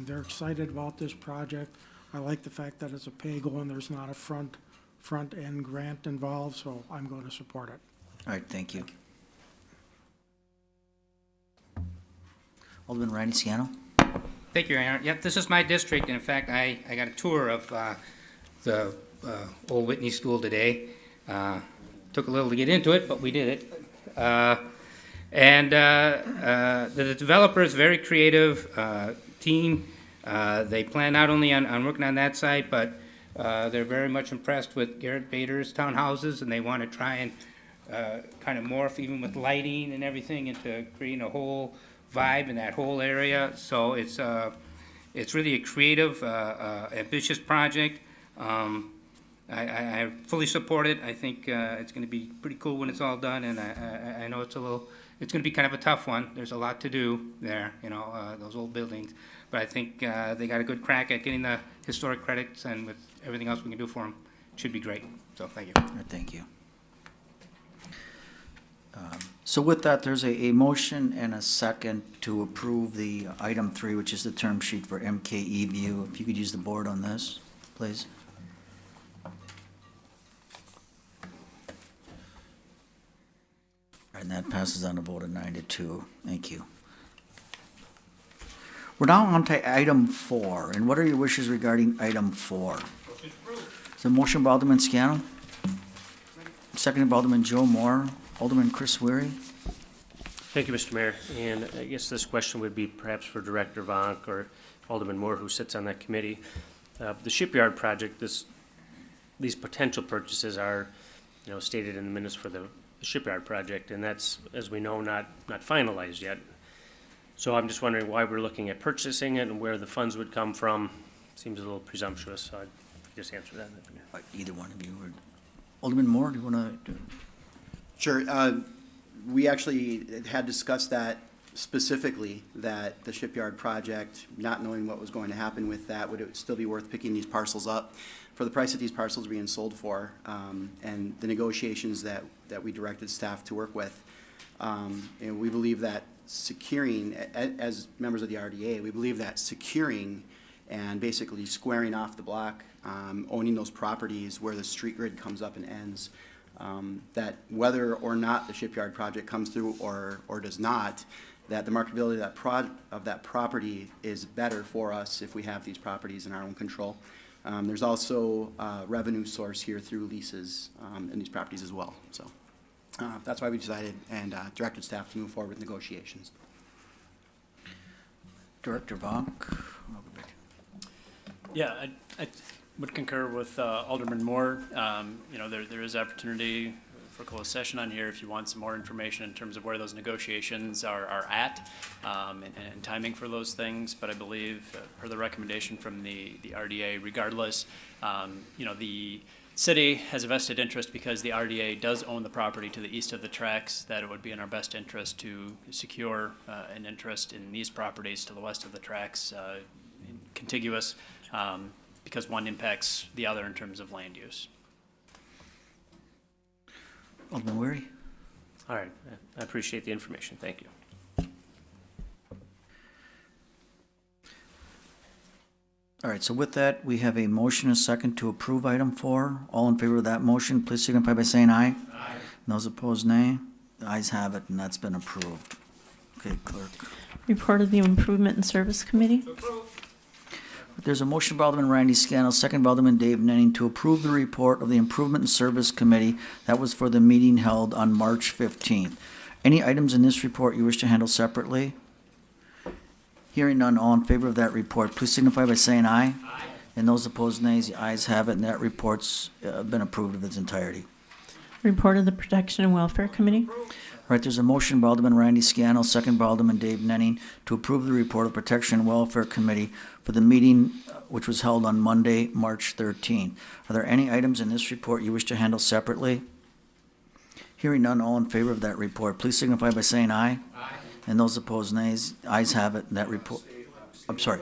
They're excited about this project. I like the fact that it's a pay-go and there's not a front-end grant involved, so I'm going to support it. All right, thank you. Alderman Randy Scannell. Thank you, Your Honor. Yep, this is my district, and in fact, I got a tour of the Old Whitney School today. Took a little to get into it, but we did it. The developer is very creative team. They plan not only on working on that site, but they're very much impressed with Garrett Bader's townhouses, and they want to try and kind of morph even with lighting and everything into creating a whole vibe in that whole area. So it's really a creative, ambitious project. I fully support it. I think it's going to be pretty cool when it's all done, and I know it's going to be kind of a tough one. There's a lot to do there, those old buildings. But I think they got a good crack at getting the historic credits, and with everything else we can do for them, it should be great. So thank you. All right, thank you. So with that, there's a motion and a second to approve the item 3, which is the term sheet for MKE View. If you could use the board on this, please. And that passes on a vote of 9-2. Thank you. We're now on to item 4. And what are your wishes regarding item 4? Is the motion by Alderman Scannell? Seconded by Alderman Joe Moore. Alderman Chris Weary. Thank you, Mr. Mayor. And I guess this question would be perhaps for Director Vonk or Alderman Moore, who sits on that committee. The shipyard project, these potential purchases are, stated in the minutes for the shipyard project, and that's, as we know, not finalized yet. So I'm just wondering why we're looking at purchasing it and where the funds would come from. Seems a little presumptuous, so I'd just answer that. Either one of you. Or Alderman Moore, do you want to? Sure. We actually had discussed that specifically, that the shipyard project, not knowing what was going to happen with that, would it still be worth picking these parcels up for the price that these parcels are being sold for, and the negotiations that we directed staff to work with. And we believe that securing, as members of the RDA, we believe that securing and basically squaring off the block, owning those properties where the street grid comes up and ends, that whether or not the shipyard project comes through or does not, that the marketability of that property is better for us if we have these properties in our own control. There's also a revenue source here through leases in these properties as well. So that's why we decided and directed staff to move forward with negotiations. Director Vonk. Yeah, I would concur with Alderman Moore. There is opportunity for closed session on here if you want some more information in terms of where those negotiations are at and timing for those things. But I believe, per the recommendation from the RDA, regardless, the city has a vested interest because the RDA does own the property to the east of the tracks, that it would be in our best interest to secure an interest in these properties to the west of the tracks, contiguous, because one impacts the other in terms of land use. Alderman Weary. All right, I appreciate the information. Thank you. All right, so with that, we have a motion and a second to approve item 4. All in favor of that motion, please signify by saying aye. Aye. Those opposed, nay. The ayes have it, and that's been approved. Okay, clerk. Report of the Improvement and Service Committee. There's a motion by Alderman Randy Scannell, second by Alderman Dave Nenning, to approve the report of the Improvement and Service Committee. That was for the meeting held on March 15th. Any items in this report you wish to handle separately? Hearing none, all in favor of that report, please signify by saying aye. Aye. And those opposed, nays. The ayes have it, and that report's been approved of its entirety. Report of the Protection and Welfare Committee. All right, there's a motion by Alderman Randy Scannell, second by Alderman Dave Nenning, to approve the report of Protection and Welfare Committee for the meeting which was held on Monday, March 13. Are there any items in this report you wish to handle separately? Hearing none, all in favor of that report, please signify by saying aye. Aye. And those opposed, nays. Ayes have it, and that report, I'm sorry.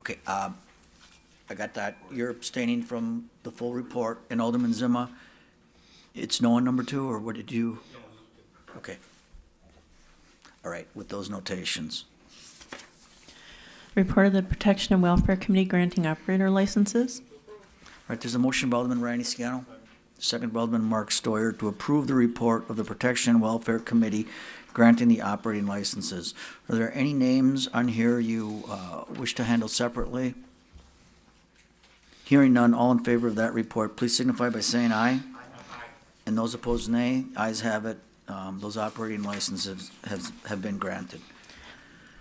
Okay, I got that. You're abstaining from the full report. And Alderman Zima, it's no on number 2, or what did you? Okay. All right, with those notations. Report of the Protection and Welfare Committee granting operator licenses. All right, there's a motion by Alderman Randy Scannell, second by Alderman Mark Stoyer, to approve the report of the Protection and Welfare Committee granting the operating licenses. Are there any names on here you wish to handle separately? Hearing none, all in favor of that report, please signify by saying aye. And those opposed, nay. Ayes have it. Those operating licenses have been granted.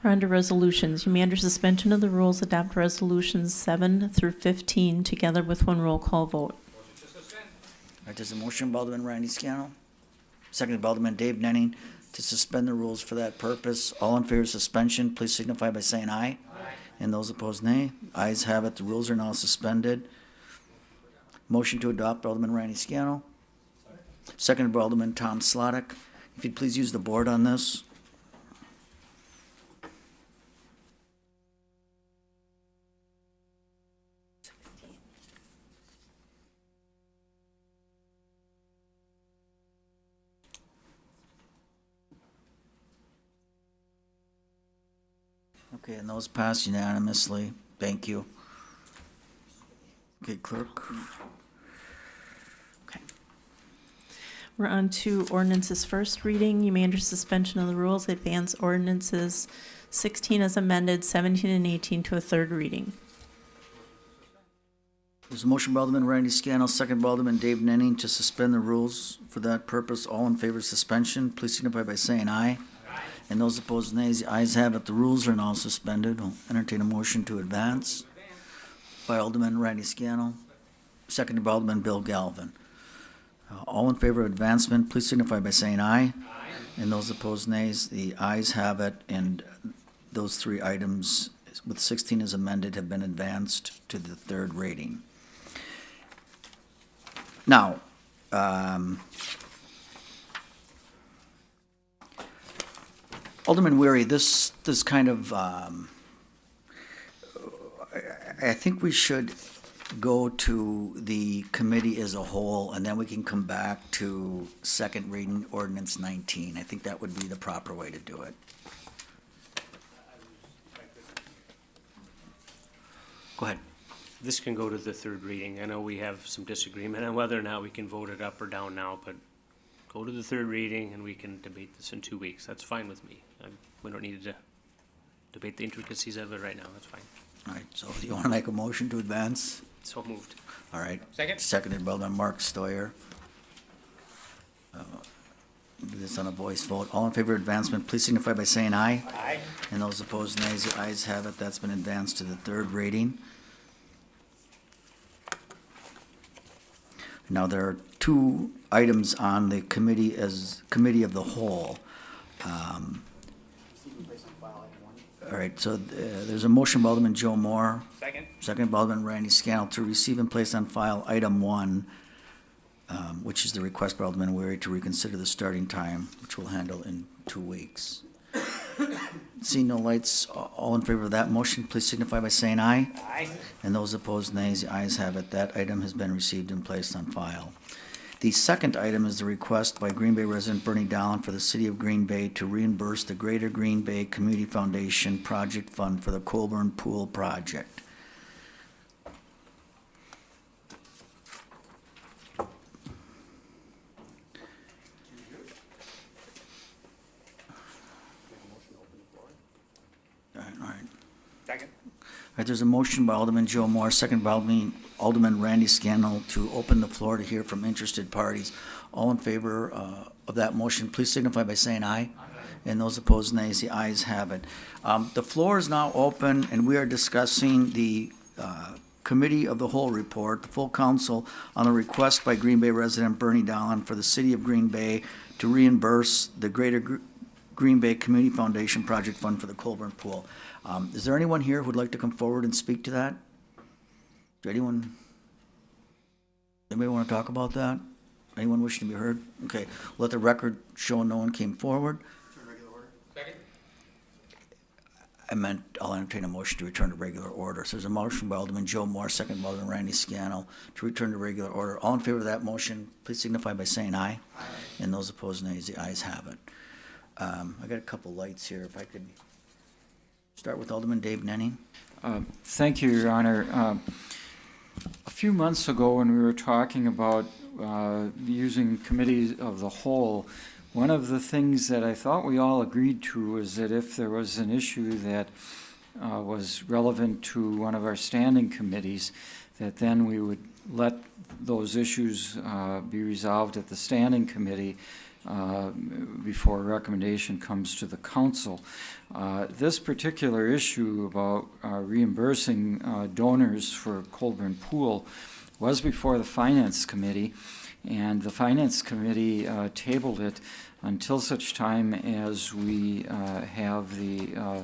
We're under resolutions. You may, under suspension of the rules, adopt resolutions 7 through 15 together with one roll call vote. All right, there's a motion by Alderman Randy Scannell, seconded by Alderman Dave Nenning, to suspend the rules for that purpose. All in favor of suspension, please signify by saying aye. Aye. And those opposed, nay. Ayes have it. The rules are now suspended. Motion to adopt, Alderman Randy Scannell, seconded by Alderman Tom Slottick. If you'd please use the board on this. Okay, and those pass unanimously. Thank you. Okay, clerk. Okay. We're on to ordinances first reading. You may, under suspension of the rules, advance ordinances 16 as amended, 17 and 18 to a third reading. There's a motion by Alderman Randy Scannell, second by Alderman Dave Nenning, to suspend the rules for that purpose. All in favor of suspension, please signify by saying aye. Aye. And those opposed, nays. The ayes have it. The rules are now suspended. I'll entertain a motion to advance by Alderman Randy Scannell, seconded by Alderman Bill Galvin. All in favor of advancement, please signify by saying aye. Aye. And those opposed, nays. The ayes have it, and those 3 items, with 16 as amended, have been advanced to the third reading. Now, Alderman Weary, this kind of, I think we should go to the committee as a whole, and then we can come back to second reading ordinance 19. I think that would be the proper way to do it. Go ahead. This can go to the third reading. I know we have some disagreement on whether or not we can vote it up or down now, but go to the third reading and we can debate this in 2 weeks. That's fine with me. We don't need to debate the intricacies of it right now. That's fine. All right, so do you want to make a motion to advance? So moved. All right. Second. Seconded by Alderman Mark Stoyer. Do this on a voice vote. All in favor of advancement, please signify by saying aye. Aye. And those opposed, nays. The ayes have it. That's been advanced to the third reading. Now, there are 2 items on the committee as committee of the whole. All right, so there's a motion by Alderman Joe Moore. Second. Second by Alderman Randy Scannell, to receive and place on file item 1, which is the request by Alderman Weary to reconsider the starting time, which we'll handle in 2 weeks. Seeing no lights, all in favor of that motion, please signify by saying aye. Aye. And those opposed, nays. The ayes have it. That item has been received and placed on file. The second item is the request by Green Bay resident Bernie Dallin for the City of Green Bay to reimburse the Greater Green Bay Community Foundation Project Fund for the Colburn Pool Project. All right. Second. All right, there's a motion by Alderman Joe Moore, second by Alderman Randy Scannell, to open the floor to hear from interested parties. All in favor of that motion, please signify by saying aye. Aye. And those opposed, nays. The ayes have it. The floor is now open, and we are discussing the Committee of the Whole report, the full council on the request by Green Bay resident Bernie Dallin for the city of Green Bay to reimburse the Greater Green Bay Community Foundation Project Fund for the Colburn Pool. Is there anyone here who would like to come forward and speak to that? Anybody want to talk about that? Anyone wishing to be heard? Okay, let the record show no one came forward. I meant I'll entertain a motion to return to regular order. So there's a motion by Alderman Joe Moore, second by Alderman Randy Scannell to return to regular order. All in favor of that motion, please signify by saying aye. Aye. And those opposed, nays. The ayes have it. I got a couple lights here. If I could start with Alderman Dave Nenning. Thank you, Your Honor. A few months ago, when we were talking about using committees of the whole, one of the things that I thought we all agreed to was that if there was an issue that was relevant to one of our standing committees, that then we would let those issues be resolved at the standing committee before a recommendation comes to the council. This particular issue about reimbursing donors for Colburn Pool was before the Finance Committee, and the Finance Committee tabled it until such time as we have the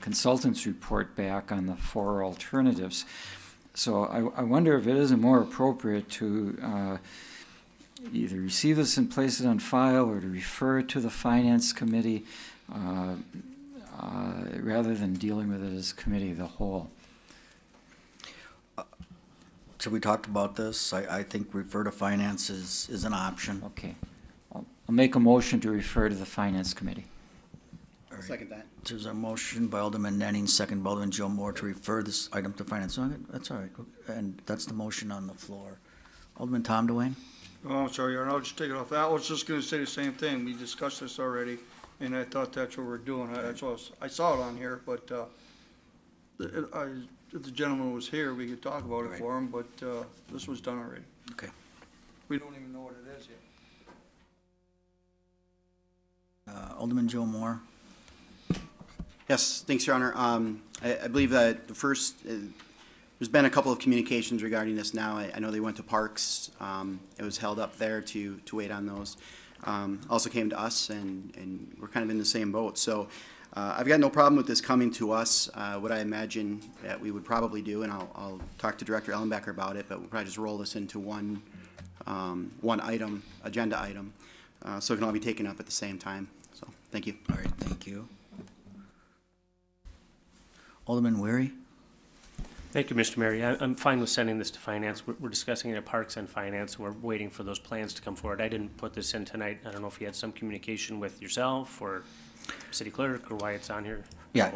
consultant's report back on the 4 alternatives. So I wonder if it isn't more appropriate to either receive this and place it on file or to refer it to the Finance Committee rather than dealing with it as committee of the whole. So we talked about this. I think refer to finance is an option. Okay. I'll make a motion to refer to the Finance Committee. All right. Second that. There's a motion by Alderman Nenning, second by Alderman Joe Moore to refer this item to finance. So that's all right. And that's the motion on the floor. Alderman Tom Dwayne? Oh, I'm sorry, Your Honor, I'll just take it off. I was just gonna say the same thing. We discussed this already, and I thought that's what we're doing. I saw it on here, but, if the gentleman was here, we could talk about it for him, but, this was done already. Okay. We don't even know what it is yet. Alderman Joe Moore? Yes, thanks, Your Honor. I believe that the first, there's been a couple of communications regarding this now. I know they went to Parks. It was held up there to wait on those. Also came to us, and we're kind of in the same boat. So I've got no problem with this coming to us. What I imagine that we would probably do, and I'll talk to Director Ellenbecker about it, but we'll probably just roll this into one item, agenda item, so it can all be taken up at the same time. So, thank you. All right, thank you. Alderman Weary? Thank you, Mr. Mayor. I'm fine with sending this to Finance. We're discussing it at Parks and Finance. We're waiting for those plans to come forward. I didn't put this in tonight. I don't know if you had some communication with yourself or city clerk or why it's on here. Yeah,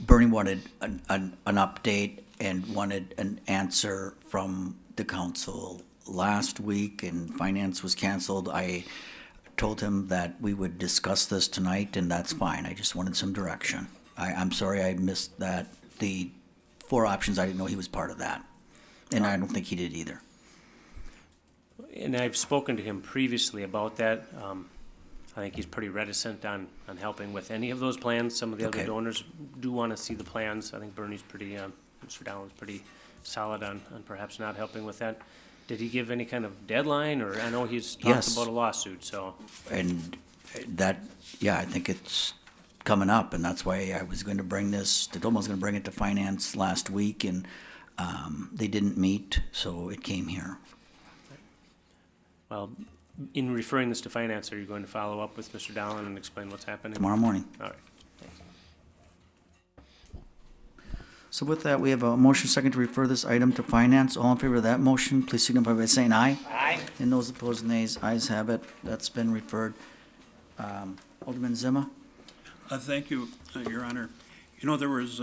Bernie wanted an update and wanted an answer from the council last week, and finance was canceled. I told him that we would discuss this tonight, and that's fine. I just wanted some direction. I'm sorry I missed that. The 4 options, I didn't know he was part of that, and I don't think he did either. And I've spoken to him previously about that. I think he's pretty reticent on helping with any of those plans. Some of the other donors do want to see the plans. I think Bernie's pretty, Mr. Dowland's pretty solid on perhaps not helping with that. Did he give any kind of deadline, or I know he's talked about a lawsuit, so. And that, yeah, I think it's coming up, and that's why I was going to bring this, I told him I was going to bring it to finance last week, and they didn't meet, so it came here. Well, in referring this to Finance, are you going to follow up with Mr. Dowland and explain what's happening? Tomorrow morning. All right. Thanks. So with that, we have a motion second to refer this item to finance. All in favor of that motion, please signify by saying aye. Aye. And those opposed, nays. Ayes have it. That's been referred. Alderman Zima? Thank you, Your Honor. You know, there was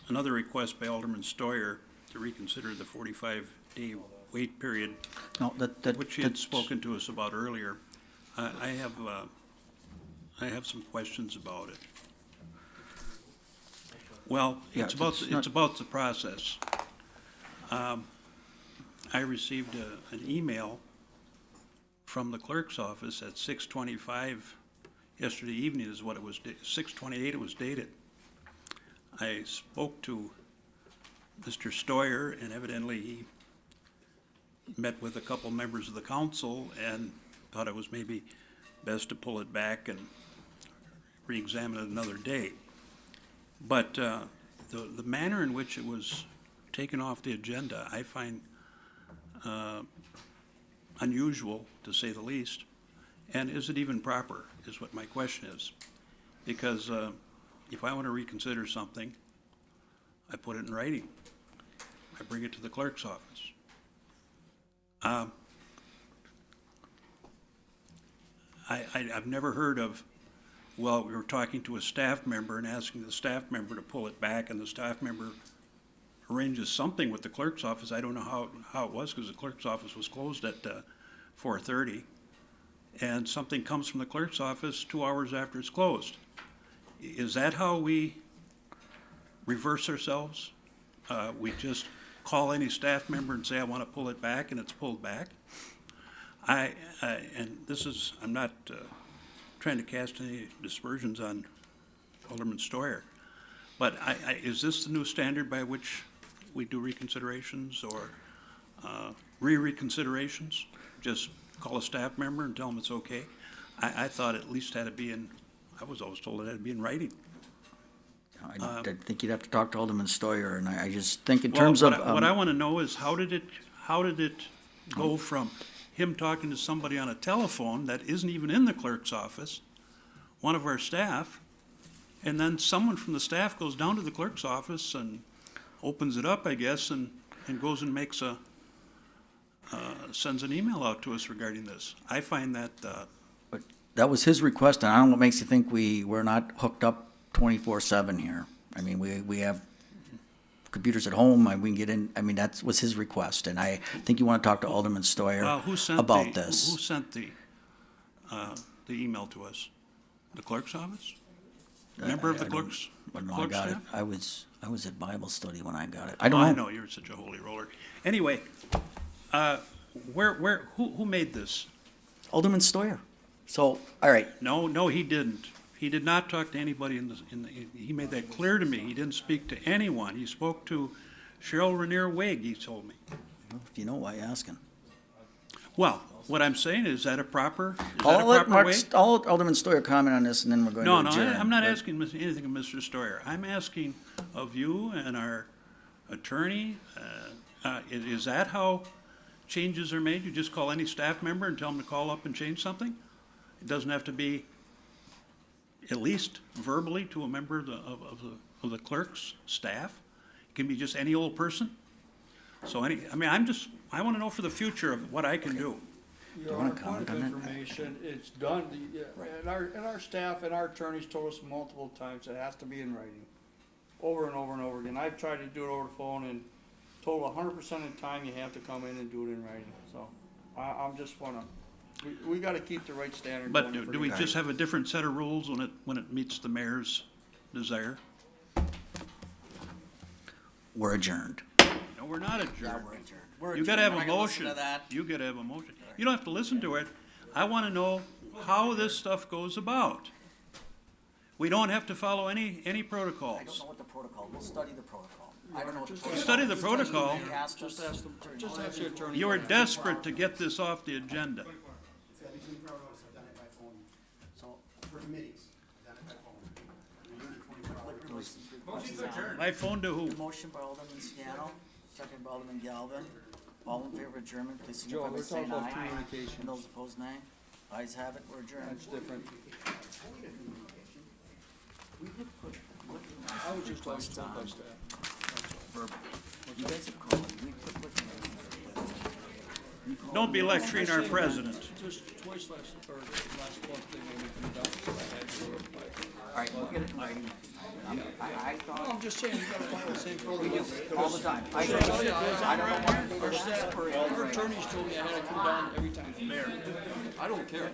another request by Alderman Stoyer to reconsider the 45-day wait period, No, which he had spoken to us about earlier. I have some questions about it. Well, Yeah, it's about the process. I received an email from the clerk's office at 6:25 yesterday evening is what it was, 6:28 it was dated. I spoke to Mr. Stoyer, and evidently he met with a couple members of the council and thought it was maybe best to pull it back and re-examine it another day. But the manner in which it was taken off the agenda, I find unusual, to say the least. And is it even proper, is what my question is. Because if I want to reconsider something, I put it in writing. I bring it to the clerk's office. I've never heard of, well, we were talking to a staff member and asking the staff member to pull it back, and the staff member arranges something with the clerk's office. I don't know how it was, because the clerk's office was closed at 4:30, and something comes from the clerk's office 2 hours after it's closed. Is that how we reverse ourselves? We just call any staff member and say, I want to pull it back, and it's pulled back? And this is, I'm not trying to cast any dispersions on Alderman Stoyer, but is this the new standard by which we do reconsiderations or re-reconsiderations? Just call a staff member and tell them it's okay? I thought at least had to be in, I was always told it had to be in writing. I think you'd have to talk to Alderman Stoyer, and I just think in Well, terms of. what I want to know is how did it go from him talking to somebody on a telephone that isn't even in the clerk's office, one of our staff, and then someone from the staff goes down to the clerk's office and opens it up, I guess, and goes and makes sends an email out to us regarding this. I find that, That was his request, and I don't know what makes you think we're not hooked up 24/7 here. I mean, we have computers at home, and we can get in, I mean, that was his request, and I think you want to talk to Alderman Stoyer about this. Who sent the email to us? The clerk's office? Member of the clerk's I got it. staff? I was at Bible study when I got it. I don't I know. know, you're such a holy roller. Anyway, who made this? Alderman Stoyer. So, all right. No, he didn't. He did not talk to anybody he made that clear to me. He didn't speak to anyone. He spoke to Cheryl Rainier Wig, he told me. If you know, why you asking? Well, what I'm saying is that a proper, I'll let way? I'll let Alderman Stoyer comment on this, and then we're going No, to adjourn. I'm not but- asking anything of Mr. Stoyer. I'm asking of you and our attorney, is that how changes are made? You just call any staff member and tell them to call up and change something? It doesn't have to be at least verbally to a member of the clerk's staff? It can be just any old person? So I want to know for the future of what I can do. Your Honor, point of information, it's done, and our staff and our attorneys told us multiple times it has to be in writing, over and over and over again. I've tried to do it over the phone and told 100% of the time you have to come in and do it in writing, so I'm just we gotta keep the right standard going. But for do we the- just have a different set of rules when it meets the mayor's desire? We're adjourned. No, we're not adjourned. Yeah, we're adjourned. We're You gotta have adjourned. a We're not gonna listen motion. to that. You gotta have a motion. You don't have to listen to it. I wanna know how this stuff goes about. We don't have to follow any I don't protocols. know what the protocol, we'll study the protocol. I don't know what the Just protocol. Study the protocol. Ask Just us. ask the attorney. You are desperate to get this off the agenda. It's got to be 24 hours. I've done it by phone. So, For committees, I've done it by phone. liquor license request is on. My phone to who? Motion by Alderman Scannell, second by Alderman Galvin. All in favor of adjournment, please Joe, signify by we're saying talking about aye. communications. And those opposed, nay. Ayes have it, we're adjourned. That's different. We did put liquor I was just license told by requests staff. on. Verbal. You guys have called, we put liquor license requests. You called Don't be me. lecturing our president. Just twice last month, they made me come down, so I had to reply. All right, we'll get it in writing. I No, thought, I'm just saying, you gotta follow the same protocol. all the time. I I don't know why. Our staff, our attorneys told me I had to come down every time. Mayor. I don't care.